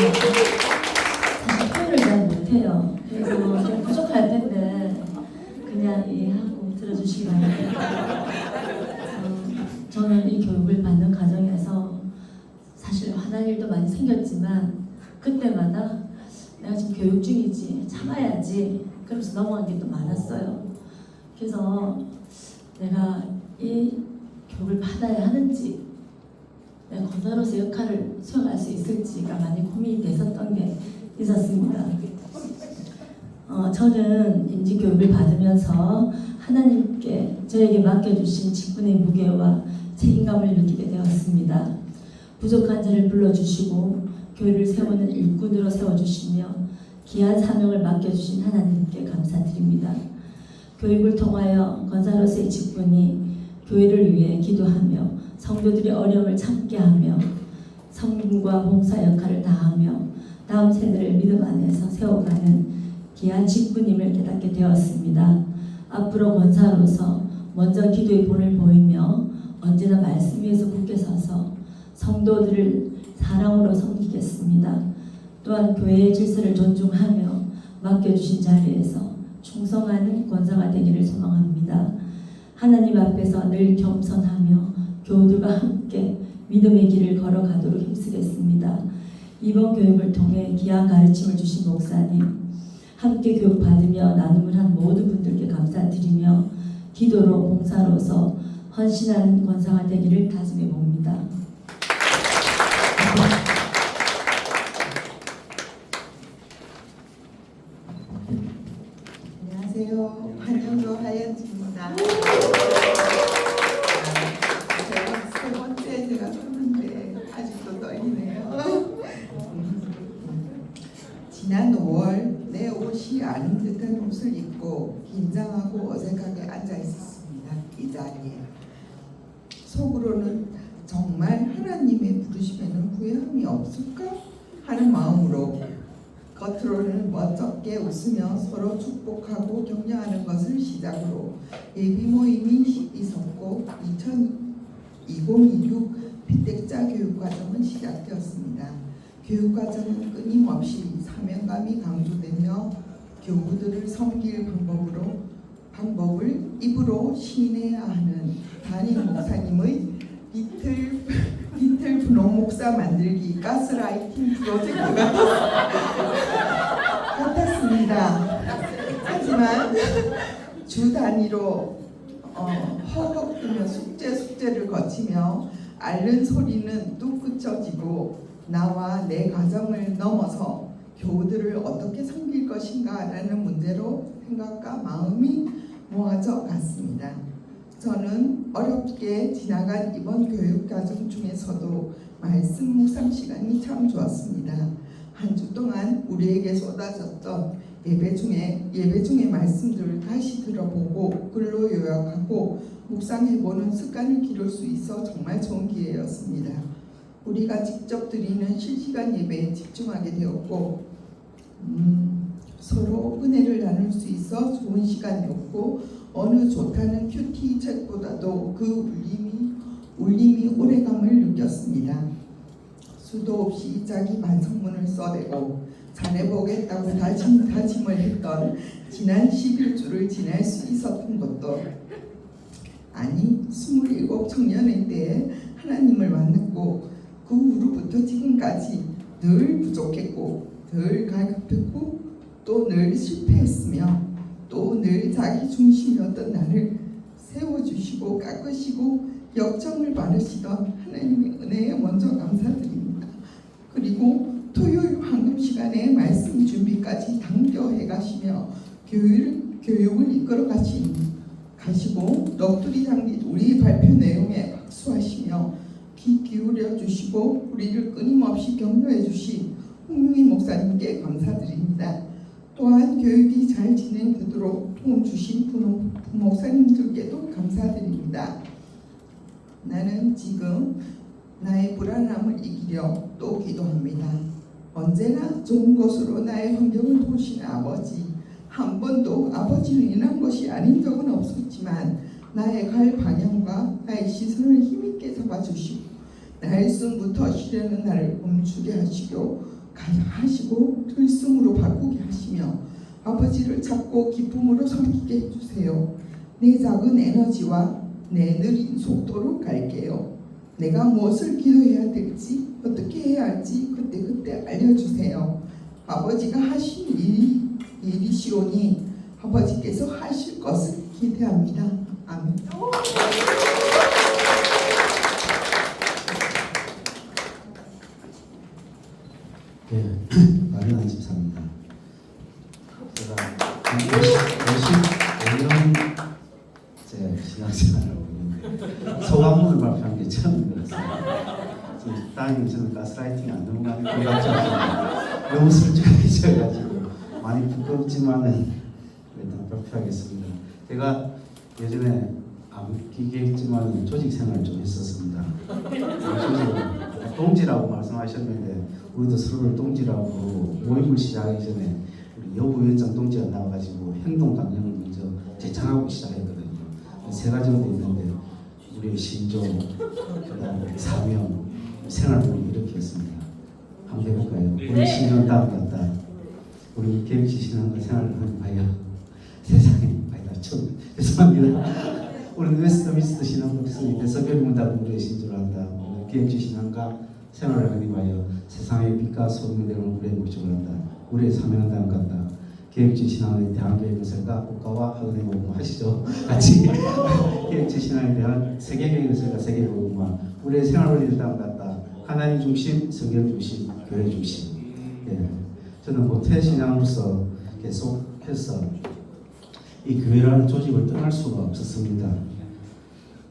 사실 표현을 잘 못해요. 그래서 좀 부족할 텐데 그냥 이해하고 들어주시기 바랍니다. 저는 이 교육을 받는 과정에서 사실 화날 일도 많이 생겼지만 그때마다 내가 지금 교육 중이지 참아야지 그러면서 넘어간 게 또 많았어요. 그래서 내가 이 교육을 받아야 하는지 내가 권사로서 역할을 수행할 수 있을지가 많이 고민이 됐었던 게 있었습니다. 저는 임직교육을 받으면서 하나님께 저에게 맡겨주신 직분의 무게와 책임감을 느끼게 되었습니다. 부족한 자를 불러주시고 교회를 세우는 일꾼으로 세워주시며 귀한 사명을 맡겨주신 하나님께 감사드립니다. 교육을 통하여 권사로서의 직분이 교회를 위해 기도하며 성도들의 어려움을 참게 하며 성민과 봉사 역할을 다하며 다음 세대를 믿음 안에서 세워가는 귀한 직분임을 깨닫게 되었습니다. 앞으로 권사로서 먼저 기도의 본을 보이며 언제나 말씀 위에서 굳게 서서 성도들을 사랑으로 섬기겠습니다. 또한 교회의 질서를 존중하며 맡겨주신 자리에서 충성하는 권사가 되기를 소망합니다. 하나님 앞에서 늘 겸손하며 교우들과 함께 믿음의 길을 걸어가도록 힘쓰겠습니다. 이번 교육을 통해 귀한 가르침을 주신 목사님, 함께 교육받으며 나눔을 한 모든 분들께 감사드리며 기도로 봉사로서 헌신하는 권사가 되기를 다짐해 봅니다. 안녕하세요. 한영도 하연지입니다. 세 번째 제가 쳤는데 아직도 떨리네요. 지난 5월 내 옷이 아닌 듯한 옷을 입고 긴장하고 어색하게 앉아 있었습니다. 이 자리에. 속으로는 정말 하나님의 부르심에는 후회함이 없을까 하는 마음으로 겉으로는 멋쩍게 웃으며 서로 축복하고 격려하는 것을 시작으로 예비 모임이 있었고 2026 피택자 교육과정은 시작되었습니다. 교육과정은 끊임없이 사명감이 강조되며 교우들을 섬길 방법을 입으로 시인해야 하는 담임 목사님의 비틀 분홍 목사 만들기 가스라이팅 프로젝트가 같았습니다. 하지만 주 단위로 허겁지겁 숙제를 거치며 앓는 소리는 뚝 그쳐지고 나와 내 가정을 넘어서 교우들을 어떻게 섬길 것인가라는 문제로 생각과 마음이 모아져 갔습니다. 저는 어렵게 지나간 이번 교육 과정 중에서도 말씀 묵상 시간이 참 좋았습니다. 한 주 동안 우리에게 쏟아졌던 예배 중에 말씀들을 다시 들어보고 글로 요약하고 묵상해보는 습관을 기를 수 있어 정말 좋은 기회였습니다. 우리가 직접 드리는 실시간 예배에 집중하게 되었고 서로 은혜를 나눌 수 있어 좋은 시간이었고 어느 좋다는 큐티 책보다도 그 울림이 오래감을 느꼈습니다. 수도 없이 자기 반성문을 써대고 잘해보겠다고 다짐을 했던 지난 11주를 지날 수 있었던 것도 아니 27 청년의 때에 하나님을 만났고 그 후로부터 지금까지 늘 부족했고 늘 갈급했고 또 늘 실패했으며 또 늘 자기 중심이었던 나를 세워주시고 깎으시고 역정을 바르시던 하나님의 은혜에 먼저 감사드립니다. 그리고 토요일 황금 시간에 말씀 준비까지 당겨해 가시며 교육을 이끌어 가시고 넋두리 장기 우리 발표 내용에 박수하시며 귀 기울여 주시고 우리를 끊임없이 격려해 주신 홍명희 목사님께 감사드립니다. 또한 교육이 잘 진행되도록 도움 주신 부목사님들께도 감사드립니다. 나는 지금 나의 불안함을 이기려 또 기도합니다. 언제나 좋은 것으로 나의 환경을 도우시는 아버지, 한 번도 아버지를 인한 것이 아닌 적은 없었지만 나의 갈 방향과 나의 시선을 힘있게 잡아주시고 나의 숨부터 쉬려는 나를 멈추게 하시고 들숨으로 바꾸게 하시며 아버지를 찾고 기쁨으로 섬기게 해주세요. 내 작은 에너지와 내 느린 속도로 갈게요. 내가 무엇을 기도해야 될지 어떻게 해야 할지 그때 알려주세요. 아버지가 하신 일이시오니 아버지께서 하실 것을 기대합니다. 아멘. 네, 마리나 집사입니다. 제가 55년 제 신앙생활을 하고 있는데 소감문을 발표한 게 처음이었어요. 다행히 저는 가스라이팅이 안 너무 많이 들어가지 않아요. 너무 솔직해져가지고 많이 부끄럽지만은 일단 발표하겠습니다. 제가 예전에 안 끼겠지만 조직 생활 좀 했었습니다. 동지라고 말씀하셨는데 우리도 서로를 동지라고 모임을 시작하기 전에 우리 여부위원장 동지가 나와가지고 행동 강령을 먼저 제창하고 시작했거든요. 세 가지 정도 있는데 우리의 신조, 그다음에 사명, 생활을 이렇게 했습니다. 한번 해볼까요? 우리 신조는 다음 같다. 우리 계획시 신앙과 생활을 봐야 세상에 아니다. 죄송합니다. 우리는 웨스트민스터 신앙독서인 대서별문답 우리의 신조를 한다. 계획시 신앙과 생활을 하기 위하여 세상의 빛과 소금이 되는 우리의 목적을 한다. 우리의 사명은 다음 같다. 계획지 신앙에 대한 계획설과 국가와 학원의 모금 하시죠. 같이 계획지 신앙에 대한 세계계획설과 세계모금과 우리의 생활을 다음 같다. 하나님 중심, 성경 중심, 교회 중심. 예. 저는 모태 신앙으로서 계속해서 이 교회라는 조직을 떠날 수가 없었습니다.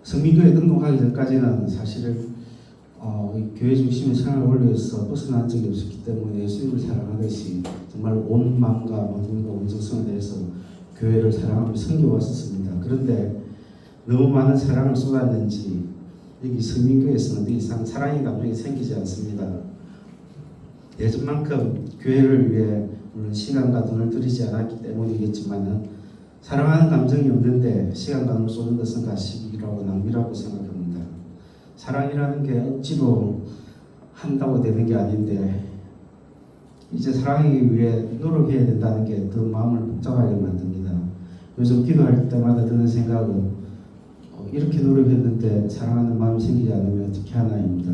성민교회 등록하기 전까지는 사실은 교회 중심의 생활 원리에서 벗어난 적이 없었기 때문에 예수님을 사랑하듯이 정말 온 마음과 모든과 온정성을 다해서 교회를 사랑하며 섬겨왔었습니다. 그런데 너무 많은 사랑을 쏟았는지 여기 성민교회에서는 더 이상 사랑의 감정이 생기지 않습니다. 예전만큼 교회를 위해 물론 시간과 돈을 들이지 않았기 때문이겠지만은 사랑하는 감정이 없는데 시간과 돈을 쏟는 것은 가식이라고 낭비라고 생각합니다. 사랑이라는 게 억지로 한다고 되는 게 아닌데 이제 사랑하기 위해 노력해야 된다는 게 더 마음을 복잡하게 만듭니다. 요즘 기도할 때마다 드는 생각은 이렇게 노력했는데 사랑하는 마음이 생기지 않으면 어떻게 하나입니다.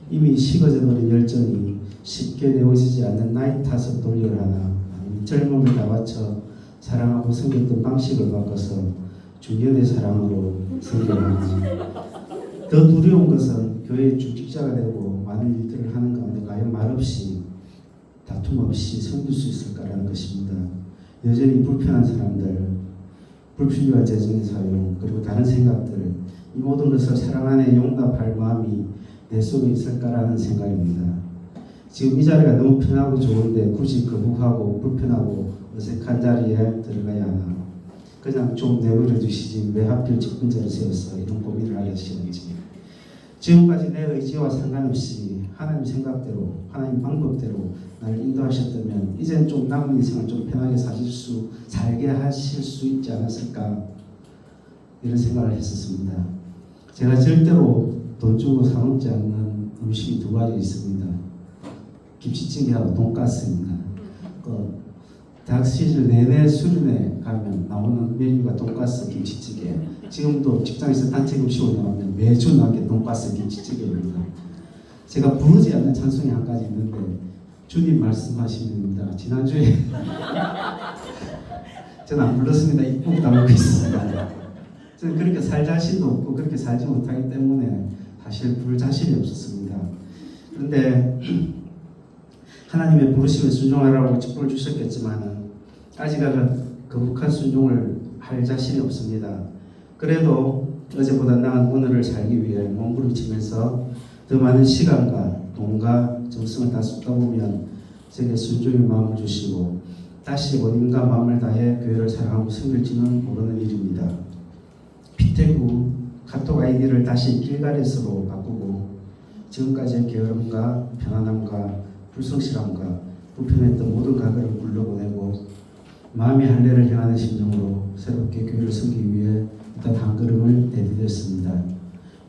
이미 식어져 버린 열정이 쉽게 내어지지 않는 나이 탓을 돌려하나 아니면 젊음을 다 바쳐 사랑하고 섬겼던 방식을 바꿔서 중년의 사랑으로 섬겨하나. 더 두려운 것은 교회의 중직자가 되고 많은 일들을 하는 가운데 과연 말없이 다툼 없이 섬길 수 있을까라는 것입니다. 여전히 불편한 사람들, 불필요한 재정의 사용, 그리고 다른 생각들, 이 모든 것을 사랑 안에 용납할 마음이 내 속에 있을까라는 생각입니다. 지금 이 자리가 너무 편하고 좋은데 굳이 거부하고 불편하고 어색한 자리에 들어가야 하나. 그냥 좀 내버려 주시지 왜 하필 직분자를 세워서 이런 고민을 하게 하시는지. 지금까지 내 의지와 상관없이 하나님 생각대로 하나님 방법대로 나를 인도하셨다면 이제는 좀 남은 인생을 좀 편하게 살게 하실 수 있지 않았을까 이런 생각을 했었습니다. 제가 절대로 돈 주고 사 먹지 않는 음식이 두 가지 있습니다. 김치찌개하고 돈가스입니다. 대학 시절 내내 수련회 가면 나오는 메뉴가 돈가스, 김치찌개. 지금도 직장에서 단체 급식으로 나오면 매주 나오는 게 돈가스, 김치찌개입니다. 제가 부르지 않는 찬송이 한 가지 있는데 주님 말씀하십니다. 지난주에 저는 안 불렀습니다. 입국 다물고 있습니다. 저는 그렇게 살 자신도 없고 그렇게 살지 못하기 때문에 사실 부를 자신이 없었습니다. 그런데 하나님의 부르심에 순종하라고 직분을 주셨겠지만 아직은 거룩한 순종을 할 자신이 없습니다. 그래도 어제보다 나은 오늘을 살기 위해 몸부림치면서 더 많은 시간과 돈과 정성을 다 쏟아보면 제게 순종의 마음을 주시고 다시 원인과 마음을 다해 교회를 사랑하고 섬길지는 모르는 일입니다. 피태구 카톡 아이디를 다시 길가레스로 바꾸고 지금까지의 게으름과 편안함과 불성실함과 불편했던 모든 가글을 굴려보내고 마음의 할례를 향하는 심정으로 새롭게 교회를 섬기기 위해 일단 한 걸음을 내디뎠습니다.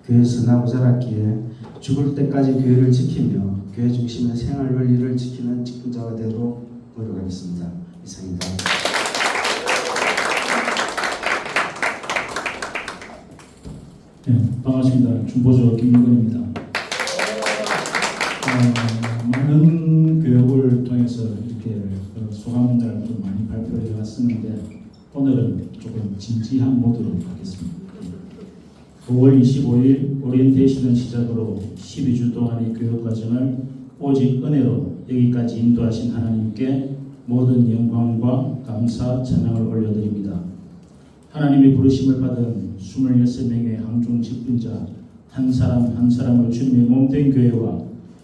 교회에서 나고 자랐기에 죽을 때까지 교회를 지키며 교회 중심의 생활 원리를 지키는 직분자가 되도록 노력하겠습니다. 이상입니다. 네, 반갑습니다. 중보조 김유근입니다. 많은 교육을 통해서 이렇게 소감을 좀 많이 발표를 해왔었는데 오늘은 조금 진지한 모드로 하겠습니다. 5월 25일 오리엔테이션을 시작으로 12주 동안의 교육 과정을 오직 은혜로 여기까지 인도하신 하나님께 모든 영광과 감사, 찬양을 올려드립니다. 하나님의 부르심을 받은 26명의 항중 직분자 한 사람 한 사람을 주님의 몸된 교회와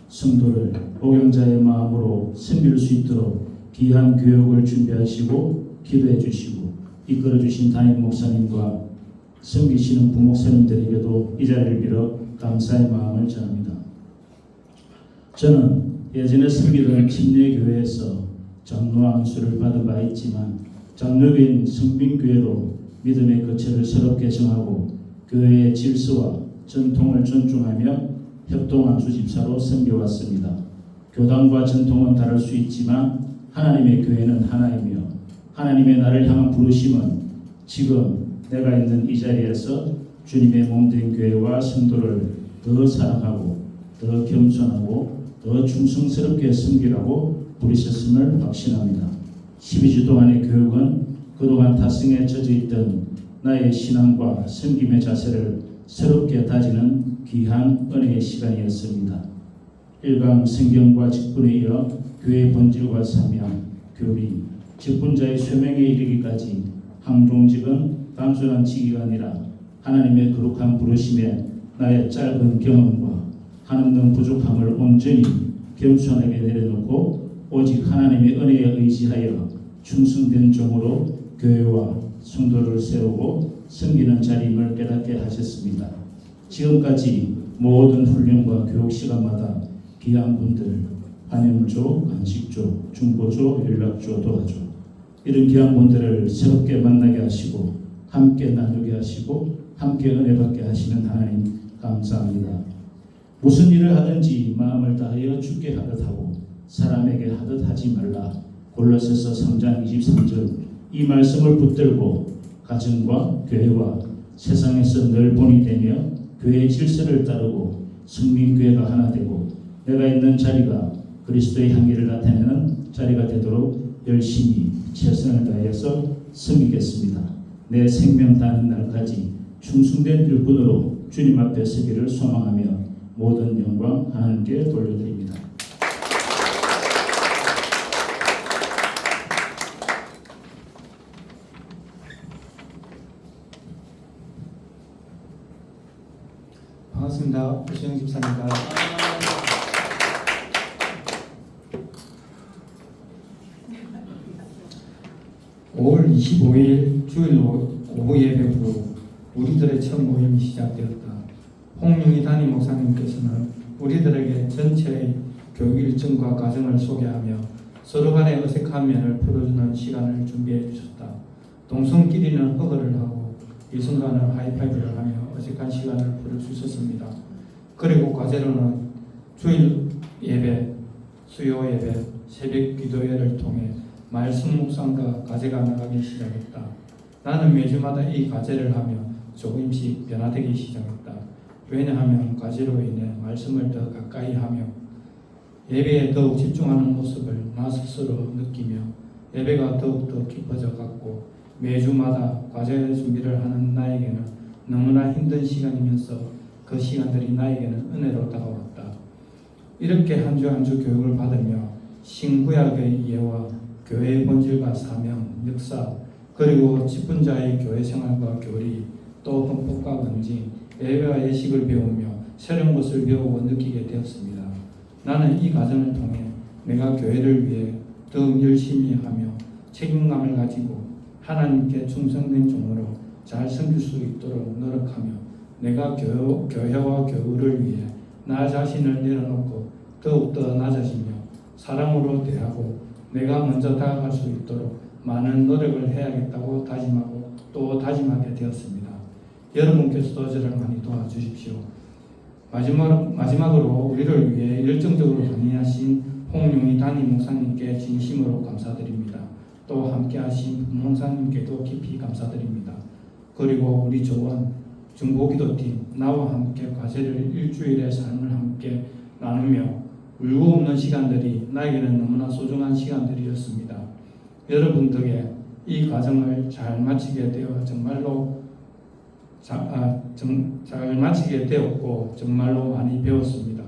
성도를 복용자의 마음으로 섬길 수 있도록 귀한 교육을 준비하시고 기도해 주시고 이끌어 주신 담임 목사님과 섬기시는 부목사님들에게도 이 자리를 빌어 감사의 마음을 전합니다. 저는 예전에 섬기던 침례교회에서 장로 안수를 받은 바 있지만 장로교인 성빈교회로 믿음의 거처를 새롭게 정하고 교회의 질서와 전통을 존중하며 협동한 주집사로 섬겨왔습니다. 교단과 전통은 다를 수 있지만 하나님의 교회는 하나이며 하나님의 나를 향한 부르심은 지금 내가 있는 이 자리에서 주님의 몸된 교회와 성도를 더 사랑하고 더 겸손하고 더 충성스럽게 섬기라고 부르셨음을 확신합니다. 12주 동안의 교육은 그동안 타성에 젖어 있던 나의 신앙과 섬김의 자세를 새롭게 다지는 귀한 은혜의 시간이었습니다. 1강 성경과 직분에 이어 교회의 본질과 사명, 교리, 직분자의 소명에 이르기까지 항종직은 단순한 직위가 아니라 하나님의 거룩한 부르심에 나의 짧은 경험과 한없는 부족함을 온전히 겸손하게 내려놓고 오직 하나님의 은혜에 의지하여 충성된 종으로 교회와 성도를 세우고 섬기는 자리임을 깨닫게 하셨습니다. 지금까지 모든 훈련과 교육 시간마다 귀한 분들, 환영조, 안식조, 중보조, 연락조, 도와조 이런 귀한 분들을 새롭게 만나게 하시고 함께 나누게 하시고 함께 은혜 받게 하시는 하나님 감사합니다. 무슨 일을 하든지 마음을 다하여 주께 하듯 하고 사람에게 하듯 하지 말라. 골로새서 3장 23절 이 말씀을 붙들고 가정과 교회와 세상에서 늘 본이 되며 교회의 질서를 따르고 성민교회가 하나 되고 내가 있는 자리가 그리스도의 향기를 나타내는 자리가 되도록 열심히 최선을 다해서 섬기겠습니다. 내 생명 다하는 날까지 충성된 일꾼으로 주님 앞에 서기를 소망하며 모든 영광 하나님께 돌려드립니다. 반갑습니다. 오시영 집사입니다. 6월 25일 주일 오후 예배 후 우리들의 첫 모임이 시작되었다. 홍윤희 담임 목사님께서는 우리들에게 전체의 교육 일정과 과정을 소개하며 서로 간의 어색한 면을 풀어주는 시간을 준비해 주셨다. 동성끼리는 허그를 하고 이순간은 하이파이브를 하며 어색한 시간을 풀을 수 있었습니다. 그리고 과제로는 주일 예배, 수요 예배, 새벽 기도회를 통해 말씀 묵상과 과제가 나가기 시작했다. 나는 매주마다 이 과제를 하며 조금씩 변화되기 시작했다. 왜냐하면 과제로 인해 말씀을 더 가까이 하며 예배에 더욱 집중하는 모습을 나 스스로 느끼며 예배가 더욱더 깊어져 갔고 매주마다 과제 준비를 하는 나에게는 너무나 힘든 시간이면서 그 시간들이 나에게는 은혜로 다가왔다. 이렇게 한 주 한 주 교육을 받으며 신구약의 이해와 교회의 본질과 사명, 역사, 그리고 직분자의 교회 생활과 교리, 또 헌법과 권징, 예배와 예식을 배우며 새로운 것을 배우고 느끼게 되었습니다. 나는 이 과정을 통해 내가 교회를 위해 더욱 열심히 하며 책임감을 가지고 하나님께 충성된 종으로 잘 섬길 수 있도록 노력하며 내가 교회와 교우를 위해 나 자신을 내려놓고 더욱더 낮아지며 사랑으로 대하고 내가 먼저 다가갈 수 있도록 많은 노력을 해야겠다고 다짐하고 또 다짐하게 되었습니다. 여러분께서도 저를 많이 도와주십시오. 마지막으로 우리를 위해 열정적으로 강의하신 홍윤희 담임 목사님께 진심으로 감사드립니다. 또 함께하신 부목사님께도 깊이 감사드립니다. 그리고 우리 조원 중보기도팀 나와 함께 과제를 일주일의 삶을 함께 나누며 울고 웃는 시간들이 나에게는 너무나 소중한 시간들이었습니다. 여러분 덕에 이 과정을 잘 마치게 되어 잘 마치게 되었고 정말로 많이 배웠습니다.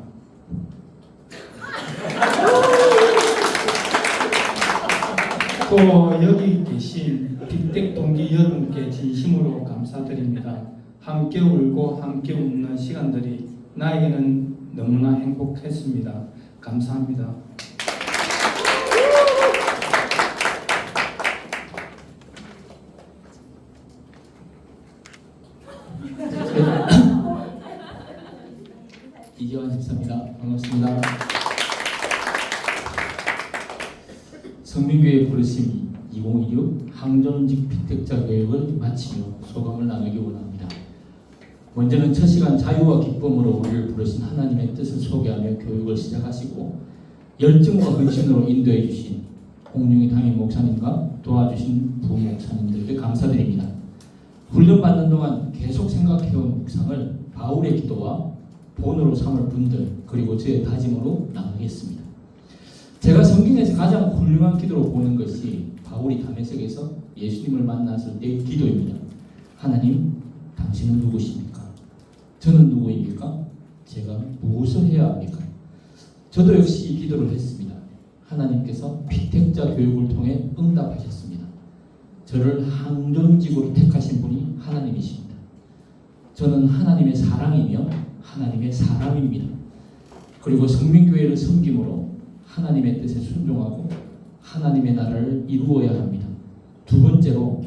또 여기 계신 빅텍 동기 여러분께 진심으로 감사드립니다. 함께 울고 함께 웃는 시간들이 나에게는 너무나 행복했습니다. 감사합니다. 이재환 집사입니다. 반갑습니다. 성민교회 부르심 2016 항전직 피택자 교육을 마치며 소감을 나누기 원합니다. 먼저는 첫 시간 자유와 기쁨으로 우리를 부르신 하나님의 뜻을 소개하며 교육을 시작하시고 열정과 헌신으로 인도해 주신 홍윤희 담임 목사님과 도와주신 부목사님들께 감사드립니다. 훈련받는 동안 계속 생각해온 묵상을 바울의 기도와 본으로 삼을 분들 그리고 저의 다짐으로 나누겠습니다. 제가 성경에서 가장 훌륭한 기도로 보는 것이 바울이 다메섹에서 예수님을 만났을 때의 기도입니다. 하나님, 당신은 누구십니까? 저는 누구입니까? 제가 무엇을 해야 합니까? 저도 역시 이 기도를 했습니다. 하나님께서 피택자 교육을 통해 응답하셨습니다. 저를 항전직으로 택하신 분이 하나님이십니다. 저는 하나님의 사랑이며 하나님의 사람입니다. 그리고 성민교회를 섬김으로 하나님의 뜻에 순종하고 하나님의 나라를 이루어야 합니다. 두 번째로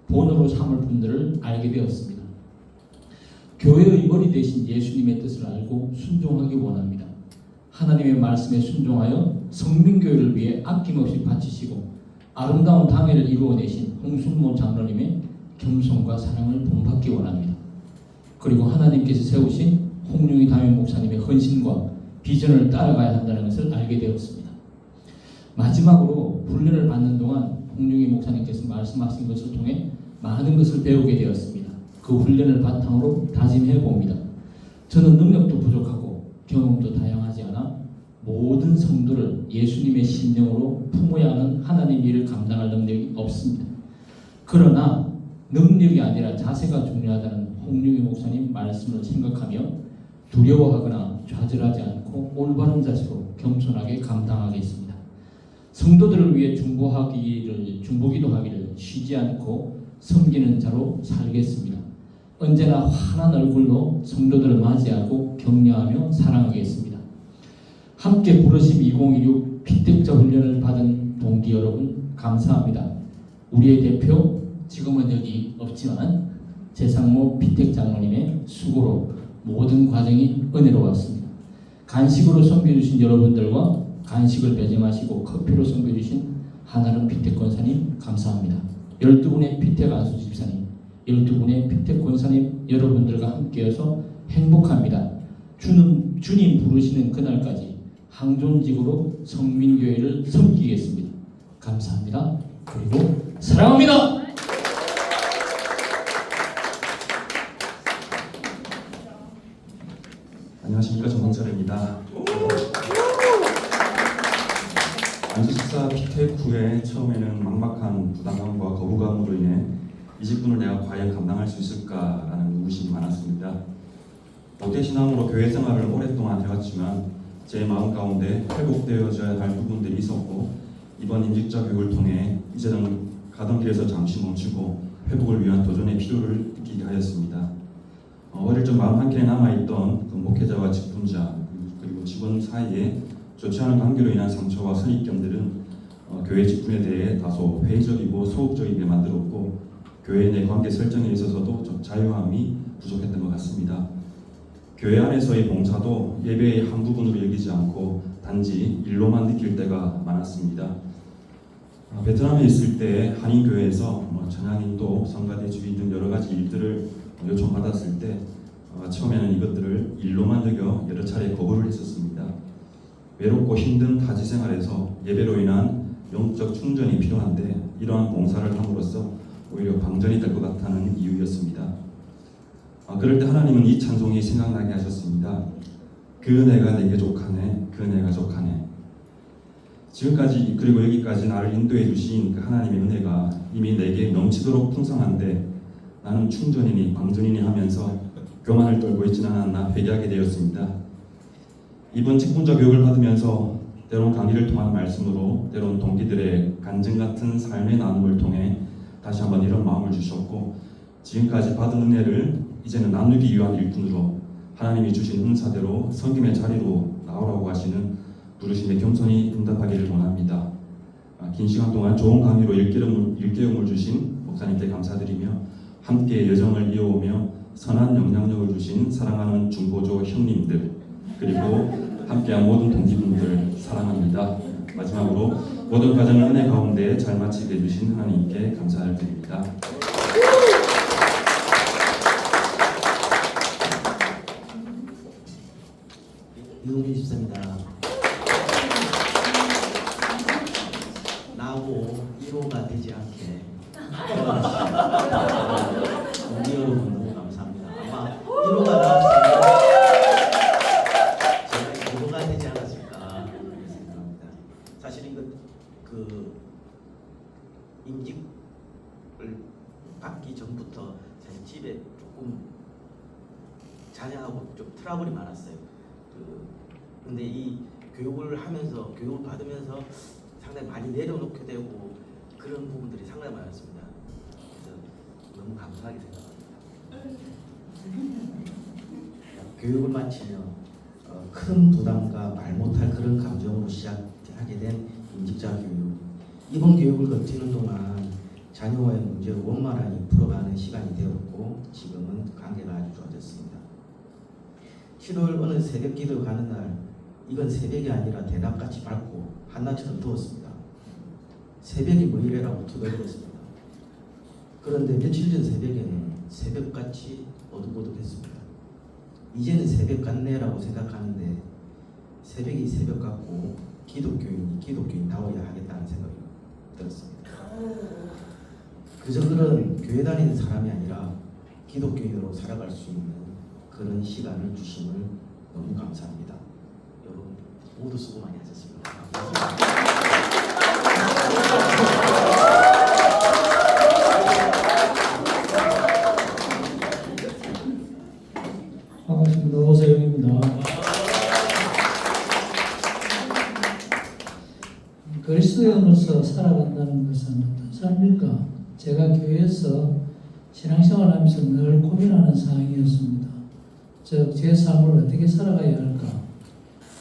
본으로 삼을 분들을 알게 되었습니다. 교회의 머리 대신 예수님의 뜻을 알고 순종하기 원합니다. 하나님의 말씀에 순종하여 성민교회를 위해 아낌없이 바치시고 아름다운 당회를 이루어내신 홍순모 장로님의 겸손과 사랑을 본받기 원합니다. 그리고 하나님께서 세우신 홍윤희 담임 목사님의 헌신과 비전을 따라가야 한다는 것을 알게 되었습니다. 마지막으로 훈련을 받는 동안 홍윤희 목사님께서 말씀하신 것을 통해 많은 것을 배우게 되었습니다. 그 훈련을 바탕으로 다짐해 봅니다. 저는 능력도 부족하고 경험도 다양하지 않아 모든 성도를 예수님의 심령으로 품어야 하는 하나님 일을 감당할 능력이 없습니다. 그러나 능력이 아니라 자세가 중요하다는 홍윤희 목사님 말씀을 생각하며 두려워하거나 좌절하지 않고 올바른 자세로 겸손하게 감당하겠습니다. 성도들을 위해 중보기도 하기를 쉬지 않고 섬기는 자로 살겠습니다. 언제나 환한 얼굴로 성도들을 맞이하고 격려하며 사랑하겠습니다. 함께 부르심 2016 피택자 훈련을 받은 동기 여러분 감사합니다. 우리의 대표, 지금은 여기 없지만 재상모 피택 장로님의 수고로 모든 과정이 은혜로웠습니다. 간식으로 섬겨주신 여러분들과 간식을 배정하시고 커피로 섬겨주신 한아름 피택 권사님 감사합니다. 12분의 피택 안수 집사님, 12분의 피택 권사님 여러분들과 함께해서 행복합니다. 주님 부르시는 그날까지 항존직으로 성민교회를 섬기겠습니다. 감사합니다. 그리고 사랑합니다. 안녕하십니까, 정광철입니다. 안수집사 피택 후에 처음에는 막막한 부담감과 거부감으로 인해 이 직분을 내가 과연 감당할 수 있을까라는 의구심이 많았습니다. 모태신앙으로 교회 생활을 오랫동안 해왔지만 제 마음 가운데 회복되어져야 할 부분들이 있었고, 이번 임직자 교육을 통해 이제는 가던 길에서 잠시 멈추고 회복을 위한 도전의 필요를 느끼게 하였습니다. 어릴 적 마음 한켠에 남아있던 그 목회자와 직분자 그리고 직원 사이에 좋지 않은 관계로 인한 상처와 선입견들은 교회 직분에 대해 다소 회의적이고 소극적이게 만들었고, 교회 내 관계 설정에 있어서도 좀 자유함이 부족했던 것 같습니다. 교회 안에서의 봉사도 예배의 한 부분으로 여기지 않고 단지 일로만 느낄 때가 많았습니다. 베트남에 있을 때 한인교회에서 전향인도, 성가대 주의 등 여러 가지 일들을 요청받았을 때 처음에는 이것들을 일로만 여겨 여러 차례 거부를 했었습니다. 외롭고 힘든 타지 생활에서 예배로 인한 영적 충전이 필요한데 이러한 봉사를 함으로써 오히려 방전이 될 것 같다는 이유였습니다. 그럴 때 하나님은 이 찬송이 생각나게 하셨습니다. 그 은혜가 내게 족하네, 그 은혜가 족하네. 지금까지 그리고 여기까지 나를 인도해 주신 그 하나님의 은혜가 이미 내게 넘치도록 풍성한데 나는 충전이니 방전이니 하면서 교만을 떨고 있지는 않았나 회개하게 되었습니다. 이번 직분자 교육을 받으면서 때론 강의를 통한 말씀으로, 때론 동기들의 간증 같은 삶의 나눔을 통해 다시 한번 이런 마음을 주셨고, 지금까지 받은 은혜를 이제는 나누기 위한 일꾼으로 하나님이 주신 은사대로 섬김의 자리로 나오라고 하시는 부르심에 겸손히 응답하기를 원합니다. 긴 시간 동안 좋은 강의로 일깨움을 주신 목사님께 감사드리며, 함께 여정을 이어오며 선한 영향력을 주신 사랑하는 중보조 형님들, 그리고 함께한 모든 동기분들 사랑합니다. 마지막으로 모든 과정을 은혜 가운데 잘 마치게 해주신 하나님께 감사를 드립니다. 이동민 집사입니다. 나하고 1호가 되지 않게 우리 여러분 너무 감사합니다. 아마 1호가 나왔으면 제가 2호가 되지 않았을까 생각합니다. 사실은 그 임직을 받기 전부터 사실 집에 조금 자녀하고 좀 트러블이 많았어요. 근데 이 교육을 받으면서 상당히 많이 내려놓게 되고 그런 부분들이 상당히 많았습니다. 그래서 너무 감사하게 생각합니다. 교육을 마치며 큰 부담과 말 못할 그런 감정으로 시작하게 된 임직자 교육. 이번 교육을 거치는 동안 자녀와의 문제를 원만하게 풀어가는 시간이 되었고, 지금은 관계가 아주 좋아졌습니다. 7월 어느 새벽 기도 가는 날, 이건 새벽이 아니라 대낮같이 밝고 한낮처럼 더웠습니다. 새벽이 뭐 이래라고 투덜거렸습니다. 그런데 며칠 전 새벽에는 새벽같이 어둑어둑했습니다. 이제는 새벽 같네라고 생각하는데 새벽이 새벽 같고 기독교인이 나와야 하겠다는 생각이 들었습니다. 그저 그런 교회 다니는 사람이 아니라 기독교인으로 살아갈 수 있는 그런 시간을 주심을 너무 감사합니다. 여러분 모두 수고 많이 하셨습니다. 반갑습니다. 오세영입니다. 그리스도인으로서 살아간다는 것은 어떤 삶일까? 제가 교회에서 신앙생활하면서 늘 고민하는 사항이었습니다. 즉, 제 삶을 어떻게 살아가야 할까?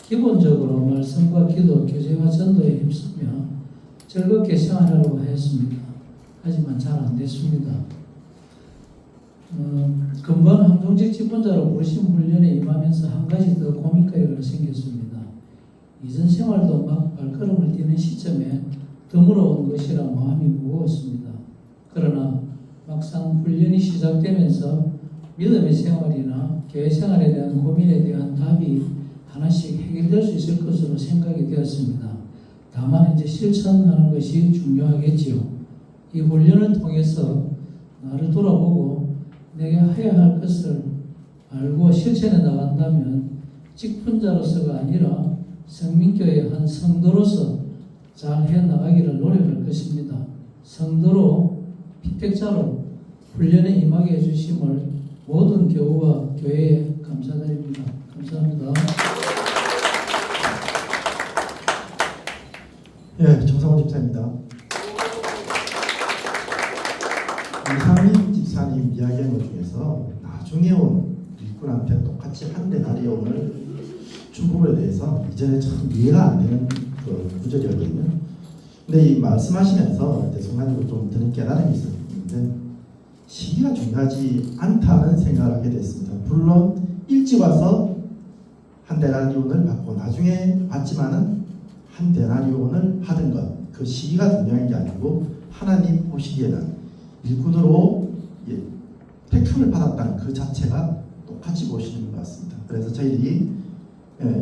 기본적으로 말씀과 기도, 교제와 전도에 힘쓰며 즐겁게 생활하려고 했습니다. 하지만 잘 안 됐습니다. 금번 항종직 집권자로 부르심 훈련에 임하면서 한 가지 더 고민거리가 생겼습니다. 이전 생활도 막 발걸음을 뛰는 시점에 드물어 온 것이라 마음이 무거웠습니다. 그러나 막상 훈련이 시작되면서 믿음의 생활이나 교회 생활에 대한 고민에 대한 답이 하나씩 해결될 수 있을 것으로 생각이 되었습니다. 다만 이제 실천하는 것이 중요하겠지요. 이 훈련을 통해서 나를 돌아보고 내가 해야 할 것을 알고 실천해 나간다면 직분자로서가 아니라 성민교회의 한 성도로서 잘 해나가기를 노력할 것입니다. 성도로 피택자로 훈련에 임하게 해주심을 모든 교우와 교회에 감사드립니다. 감사합니다. 예, 정상호 집사입니다. 이상민 집사님 이야기한 것 중에서 나중에 온 일꾼한테 똑같이 한 데나리온을 준 부분에 대해서 이전에 참 이해가 안 되는 그 구절이었거든요. 근데 이 말씀하시면서 순간적으로 좀 드는 깨달음이 있었는데 시기가 중요하지 않다는 생각을 하게 됐습니다. 물론 일찍 와서 한 데나리온을 받고 나중에 받지만은 한 데나리온을 하던 것 그 시기가 중요한 게 아니고 하나님 보시기에는 일꾼으로 택함을 받았다는 그 자체가 똑같이 보시는 것 같습니다. 그래서 저희들이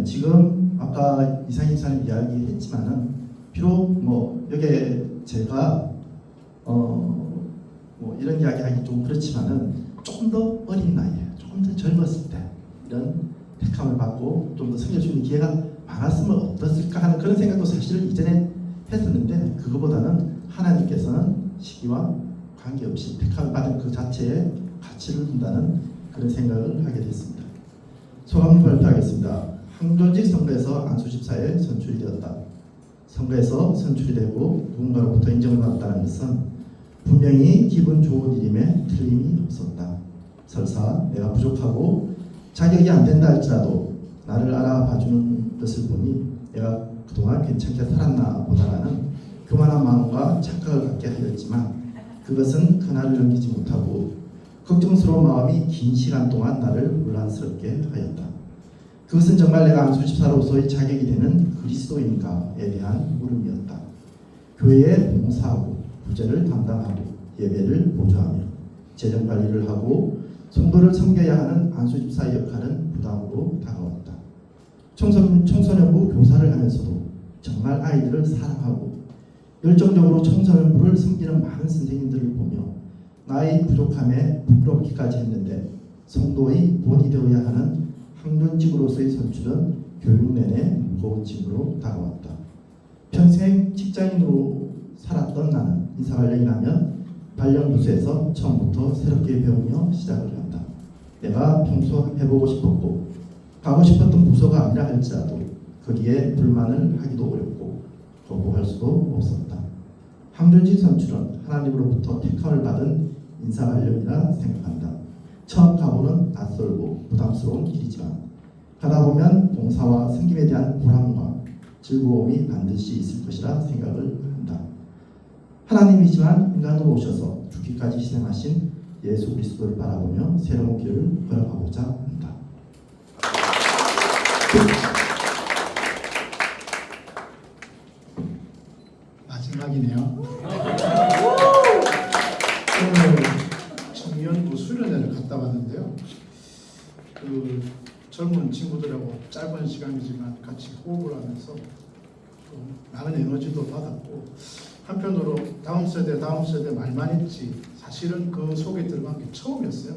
지금 아까 이상희 집사님 이야기했지만은 비록 뭐 여기에 제가 뭐 이런 이야기하기 좀 그렇지만은 조금 더 어린 나이에 조금 더 젊었을 때 이런 택함을 받고 좀 더 섬겨주는 기회가 많았으면 어떻을까 하는 그런 생각도 사실 이전에 했었는데 그거보다는 하나님께서는 시기와 관계없이 택함을 받은 그 자체에 가치를 둔다는 그런 생각을 하게 됐습니다. 소감을 발표하겠습니다. 항존직 선거에서 안수 집사에 선출이 되었다. 선거에서 선출이 되고 누군가로부터 인정을 받았다는 것은 분명히 기분 좋은 일임에 틀림이 없었다. 설사 내가 부족하고 자격이 안 된다 할지라도 나를 알아봐주는 것을 보니 내가 그동안 괜찮게 살았나 보다라는 교만한 마음과 착각을 갖게 하였지만 그것은 그날을 넘기지 못하고 걱정스러운 마음이 긴 시간 동안 나를 혼란스럽게 하였다. 그것은 정말 내가 안수집사로서의 자격이 되는 그리스도인가에 대한 물음이었다. 교회에 봉사하고 부제를 담당하고 예배를 보조하며 재정관리를 하고 성도를 섬겨야 하는 안수집사의 역할은 부담으로 다가왔다. 청소년부 교사를 하면서도 정말 아이들을 사랑하고 열정적으로 청소년부를 섬기는 많은 선생님들을 보며 나의 부족함에 부끄럽기까지 했는데 성도의 본이 되어야 하는 항존직으로서의 선출은 교육 내내 무거운 짐으로 다가왔다. 평생 직장인으로 살았던 나는 인사발령이 나면 발령부서에서 처음부터 새롭게 배우며 시작을 한다. 내가 평소 해보고 싶었고 가고 싶었던 부서가 아니라 할지라도 거기에 불만을 하기도 어렵고 거부할 수도 없었다. 항존직 선출은 하나님으로부터 택함을 받은 인사발령이라 생각한다. 처음 가보는 낯설고 부담스러운 길이지만 가다 보면 봉사와 섬김에 대한 보람과 즐거움이 반드시 있을 것이라 생각을 한다. 하나님이지만 인간으로 오셔서 죽기까지 희생하신 예수 그리스도를 바라보며 새로운 길을 걸어가고자 한다. 마지막이네요. 오늘 청년부 수련회를 갔다 왔는데요. 그 젊은 친구들하고 짧은 시간이지만 같이 호흡을 하면서 좀 많은 에너지도 받았고 한편으로 다음 세대 말만 했지 사실은 그 속에 들어간 게 처음이었어요.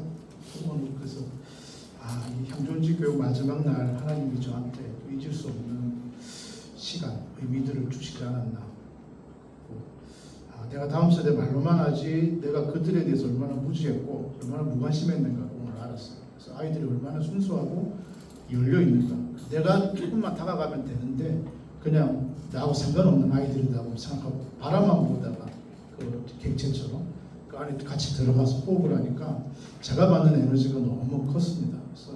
오늘 그래서 이 향존직 교육 마지막 날 하나님이 저한테 잊을 수 없는 시간, 의미들을 주시지 않았나. 내가 다음 세대 말로만 하지 내가 그들에 대해서 얼마나 무지했고 얼마나 무관심했는가 오늘 알았어요. 그래서 아이들이 얼마나 순수하고 열려 있는가. 내가 조금만 다가가면 되는데 그냥 나하고 상관없는 아이들이라고 생각하고 바라만 보다가 그 객체처럼 그 안에 같이 들어가서 호흡을 하니까 제가 받는 에너지가 너무 컸습니다. 그래서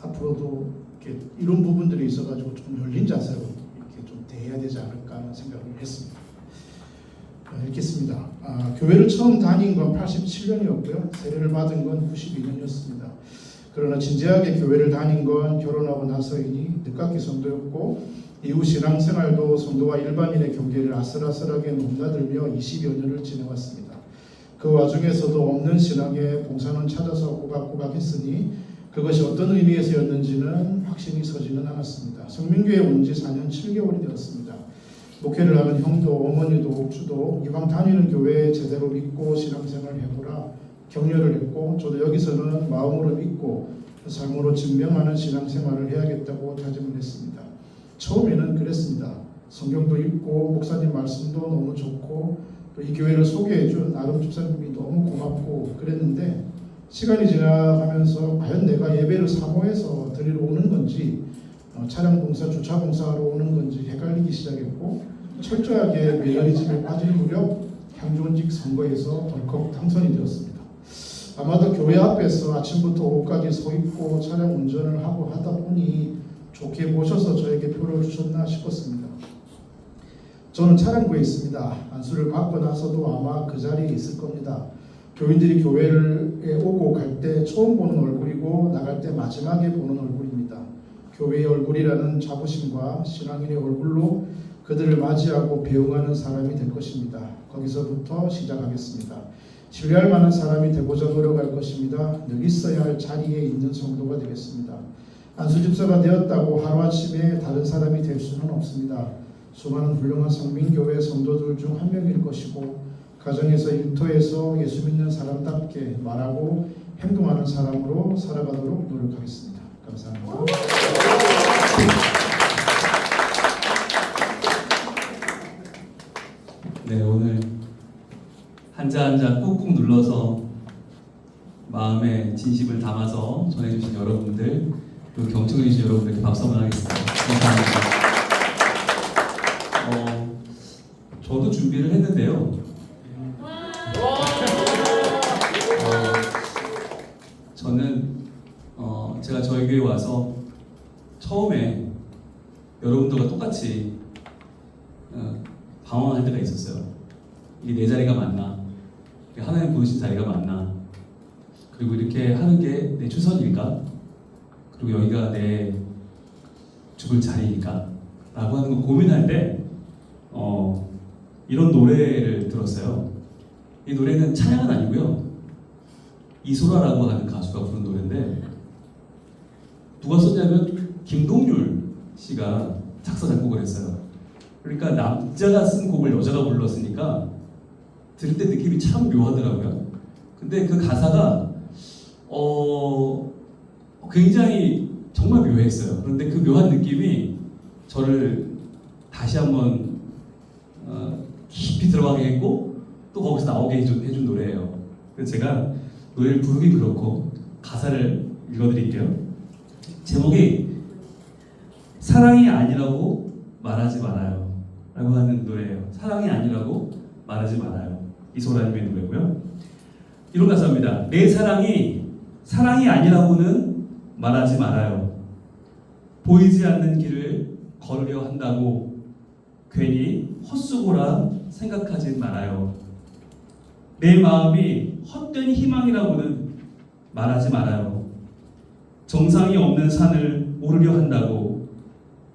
앞으로도 이렇게 이런 부분들이 있어가지고 좀 열린 자세로 이렇게 좀 대해야 되지 않을까 하는 생각을 했습니다. 읽겠습니다. 교회를 처음 다닌 건 87년이었고요. 세례를 받은 건 92년이었습니다. 그러나 진지하게 교회를 다닌 건 결혼하고 나서이니 늦깎이 성도였고 이후 신앙생활도 성도와 일반인의 경계를 아슬아슬하게 넘나들며 20여 년을 지내왔습니다. 그 와중에서도 없는 신앙에 봉사는 찾아서 꼬박꼬박 했으니 그것이 어떤 의미에서였는지는 확신이 서지는 않았습니다. 성민교회에 온 지 4년 7개월이 되었습니다. 목회를 하는 형도 어머니도 옥주도 이방 다니는 교회에 제대로 믿고 신앙생활을 해보라 격려를 했고 저도 여기서는 마음으로 믿고 삶으로 증명하는 신앙생활을 해야겠다고 다짐을 했습니다. 처음에는 그랬습니다. 성경도 읽고 목사님 말씀도 너무 좋고 또 이 교회를 소개해준 아름 집사님이 너무 고맙고 그랬는데 시간이 지나가면서 과연 내가 예배를 사모해서 드리러 오는 건지 차량 공사, 주차 공사하러 오는 건지 헷갈리기 시작했고 철저하게 매너리즘에 빠질 무렵 향존직 선거에서 덜컥 당선이 되었습니다. 아마도 교회 앞에서 아침부터 오후까지 서 있고 차량 운전을 하고 하다 보니 좋게 보셔서 저에게 표를 주셨나 싶었습니다. 저는 차량부에 있습니다. 안수를 받고 나서도 아마 그 자리에 있을 겁니다. 교인들이 교회에 오고 갈 때 처음 보는 얼굴이고 나갈 때 마지막에 보는 얼굴입니다. 교회의 얼굴이라는 자부심과 신앙인의 얼굴로 그들을 맞이하고 배웅하는 사람이 될 것입니다. 거기서부터 시작하겠습니다. 신뢰할 만한 사람이 되고자 노력할 것입니다. 늘 있어야 할 자리에 있는 성도가 되겠습니다. 안수집사가 되었다고 하루아침에 다른 사람이 될 수는 없습니다. 수많은 훌륭한 성민교회 성도들 중 한 명일 것이고 가정에서 일터에서 예수 믿는 사람답게 말하고 행동하는 사람으로 살아가도록 노력하겠습니다. 감사합니다. 네, 오늘 한자 한자 꾹꾹 눌러서 마음의 진심을 담아서 전해주신 여러분들 그리고 경청해주신 여러분들께 박수 한번 하겠습니다. 감사합니다. 저도 준비를 했는데요. 저는 제가 저희 교회 와서 처음에 여러분들과 똑같이 방황할 때가 있었어요. 이게 내 자리가 맞나? 하나님 부르신 자리가 맞나? 그리고 이렇게 하는 게 내 최선일까? 그리고 여기가 내 죽을 자리일까? 라고 하는 거 고민할 때 이런 노래를 들었어요. 이 노래는 찬양은 아니고요. 이소라라고 하는 가수가 부른 노래인데 누가 썼냐면 김동률 씨가 작사 작곡을 했어요. 그러니까 남자가 쓴 곡을 여자가 불렀으니까 들을 때 느낌이 참 묘하더라고요. 근데 그 가사가 굉장히 정말 묘했어요. 그런데 그 묘한 느낌이 저를 다시 한번 깊이 들어가게 했고 또 거기서 나오게 해준 노래예요. 그래서 제가 노래를 부르긴 그렇고 가사를 읽어드릴게요. 제목이 사랑이 아니라고 말하지 말아요 라고 하는 노래예요. 사랑이 아니라고 말하지 말아요. 이소라님의 노래고요. 이런 가사입니다. 내 사랑이 아니라고는 말하지 말아요. 보이지 않는 길을 걸으려 한다고 괜히 헛수고라 생각하지 말아요. 내 마음이 헛된 희망이라고는 말하지 말아요. 정상이 없는 산을 오르려 한다고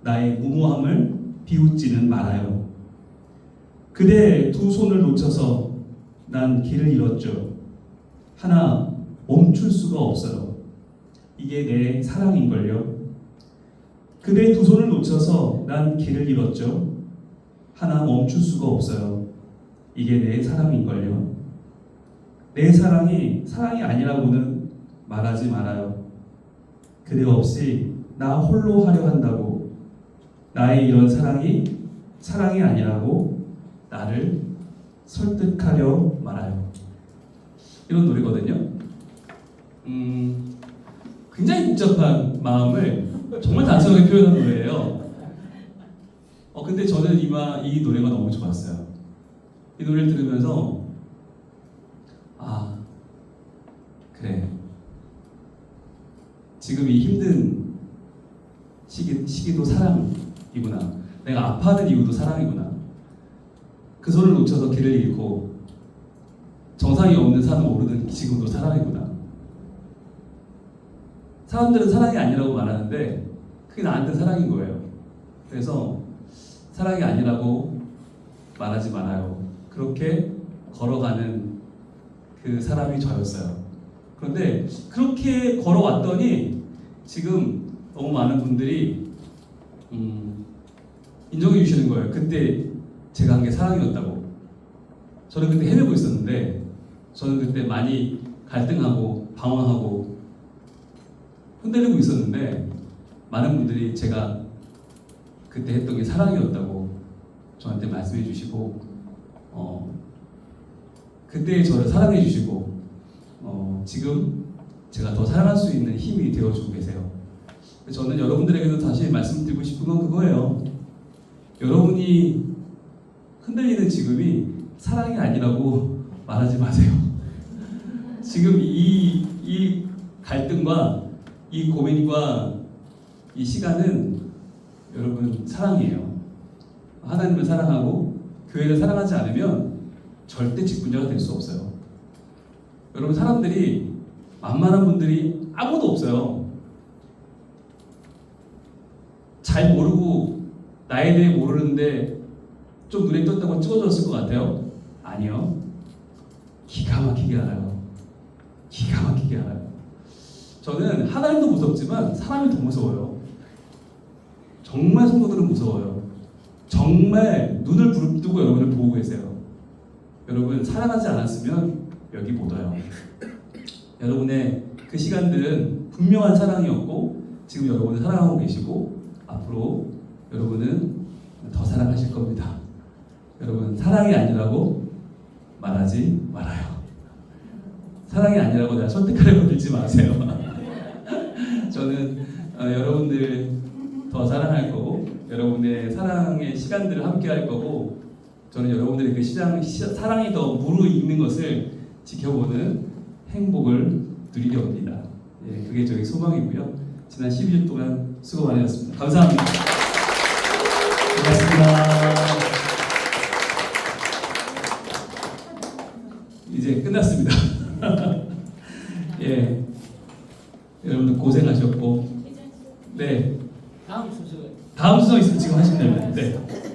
나의 무모함을 비웃지는 말아요. 그대 두 손을 놓쳐서 난 길을 잃었죠. 하나 멈출 수가 없어요. 이게 내 사랑인걸요. 그대 두 손을 놓쳐서 난 길을 잃었죠. 하나 멈출 수가 없어요. 이게 내 사랑인걸요. 내 사랑이 아니라고는 말하지 말아요. 그대 없이 나 홀로 하려 한다고 나의 이런 사랑이 아니라고 나를 설득하려 말아요. 이런 노래거든요. 굉장히 복잡한 마음을 정말 단순하게 표현한 노래예요. 근데 저는 이 노래가 너무 좋았어요. 이 노래를 들으면서 그래. 지금 이 힘든 시기도 사랑이구나. 내가 아파하는 이유도 사랑이구나. 그 손을 놓쳐서 길을 잃고 정상이 없는 산을 오르는 지금도 사랑이구나. 사람들은 사랑이 아니라고 말하는데 그게 나한테 사랑인 거예요. 그래서 사랑이 아니라고 말하지 말아요. 그렇게 걸어가는 그 사람이 저였어요. 그런데 그렇게 걸어왔더니 지금 너무 많은 분들이 인정해 주시는 거예요. 그때 제가 한 게 사랑이었다고. 저는 그때 헤매고 있었는데 저는 그때 많이 갈등하고 방황하고 흔들리고 있었는데 많은 분들이 제가 그때 했던 게 사랑이었다고 저한테 말씀해 주시고 그때 저를 사랑해 주시고 지금 제가 더 사랑할 수 있는 힘이 되어주고 계세요. 저는 여러분들에게도 다시 말씀드리고 싶은 건 그거예요. 여러분이 흔들리는 지금이 사랑이 아니라고 말하지 마세요. 지금 이 갈등과 이 고민과 이 시간은 여러분 사랑이에요. 하나님을 사랑하고 교회를 사랑하지 않으면 절대 직분자가 될 수 없어요. 여러분 사람들이 만만한 분들이 아무도 없어요. 잘 모르고 나에 대해 모르는데 좀 눈에 떴다고 찍어줬을 것 같아요? 아니요. 기가 막히게 알아요. 기가 막히게 알아요. 저는 하나님도 무섭지만 사람이 더 무서워요. 정말 성도들은 무서워요. 정말 눈을 부릅뜨고 여러분을 보고 계세요. 여러분 사랑하지 않았으면 여기 못 와요. 여러분의 그 시간들은 분명한 사랑이었고 지금 여러분을 사랑하고 계시고 앞으로 여러분은 더 사랑하실 겁니다. 여러분 사랑이 아니라고 말하지 말아요. 사랑이 아니라고 내가 선택하려고 들지 마세요. 저는 여러분들 더 사랑할 거고 여러분의 사랑의 시간들을 함께 할 거고 저는 여러분들의 그 사랑이 더 무르익는 것을 지켜보는 행복을 누리려 합니다. 예, 그게 저희 소망이고요. 지난 12주 동안 수고 많으셨습니다. 감사합니다. 고맙습니다. 이제 끝났습니다. 예, 여러분들 고생하셨고, 네. 다음 순서 있으면 지금 하시면 됩니다. 네.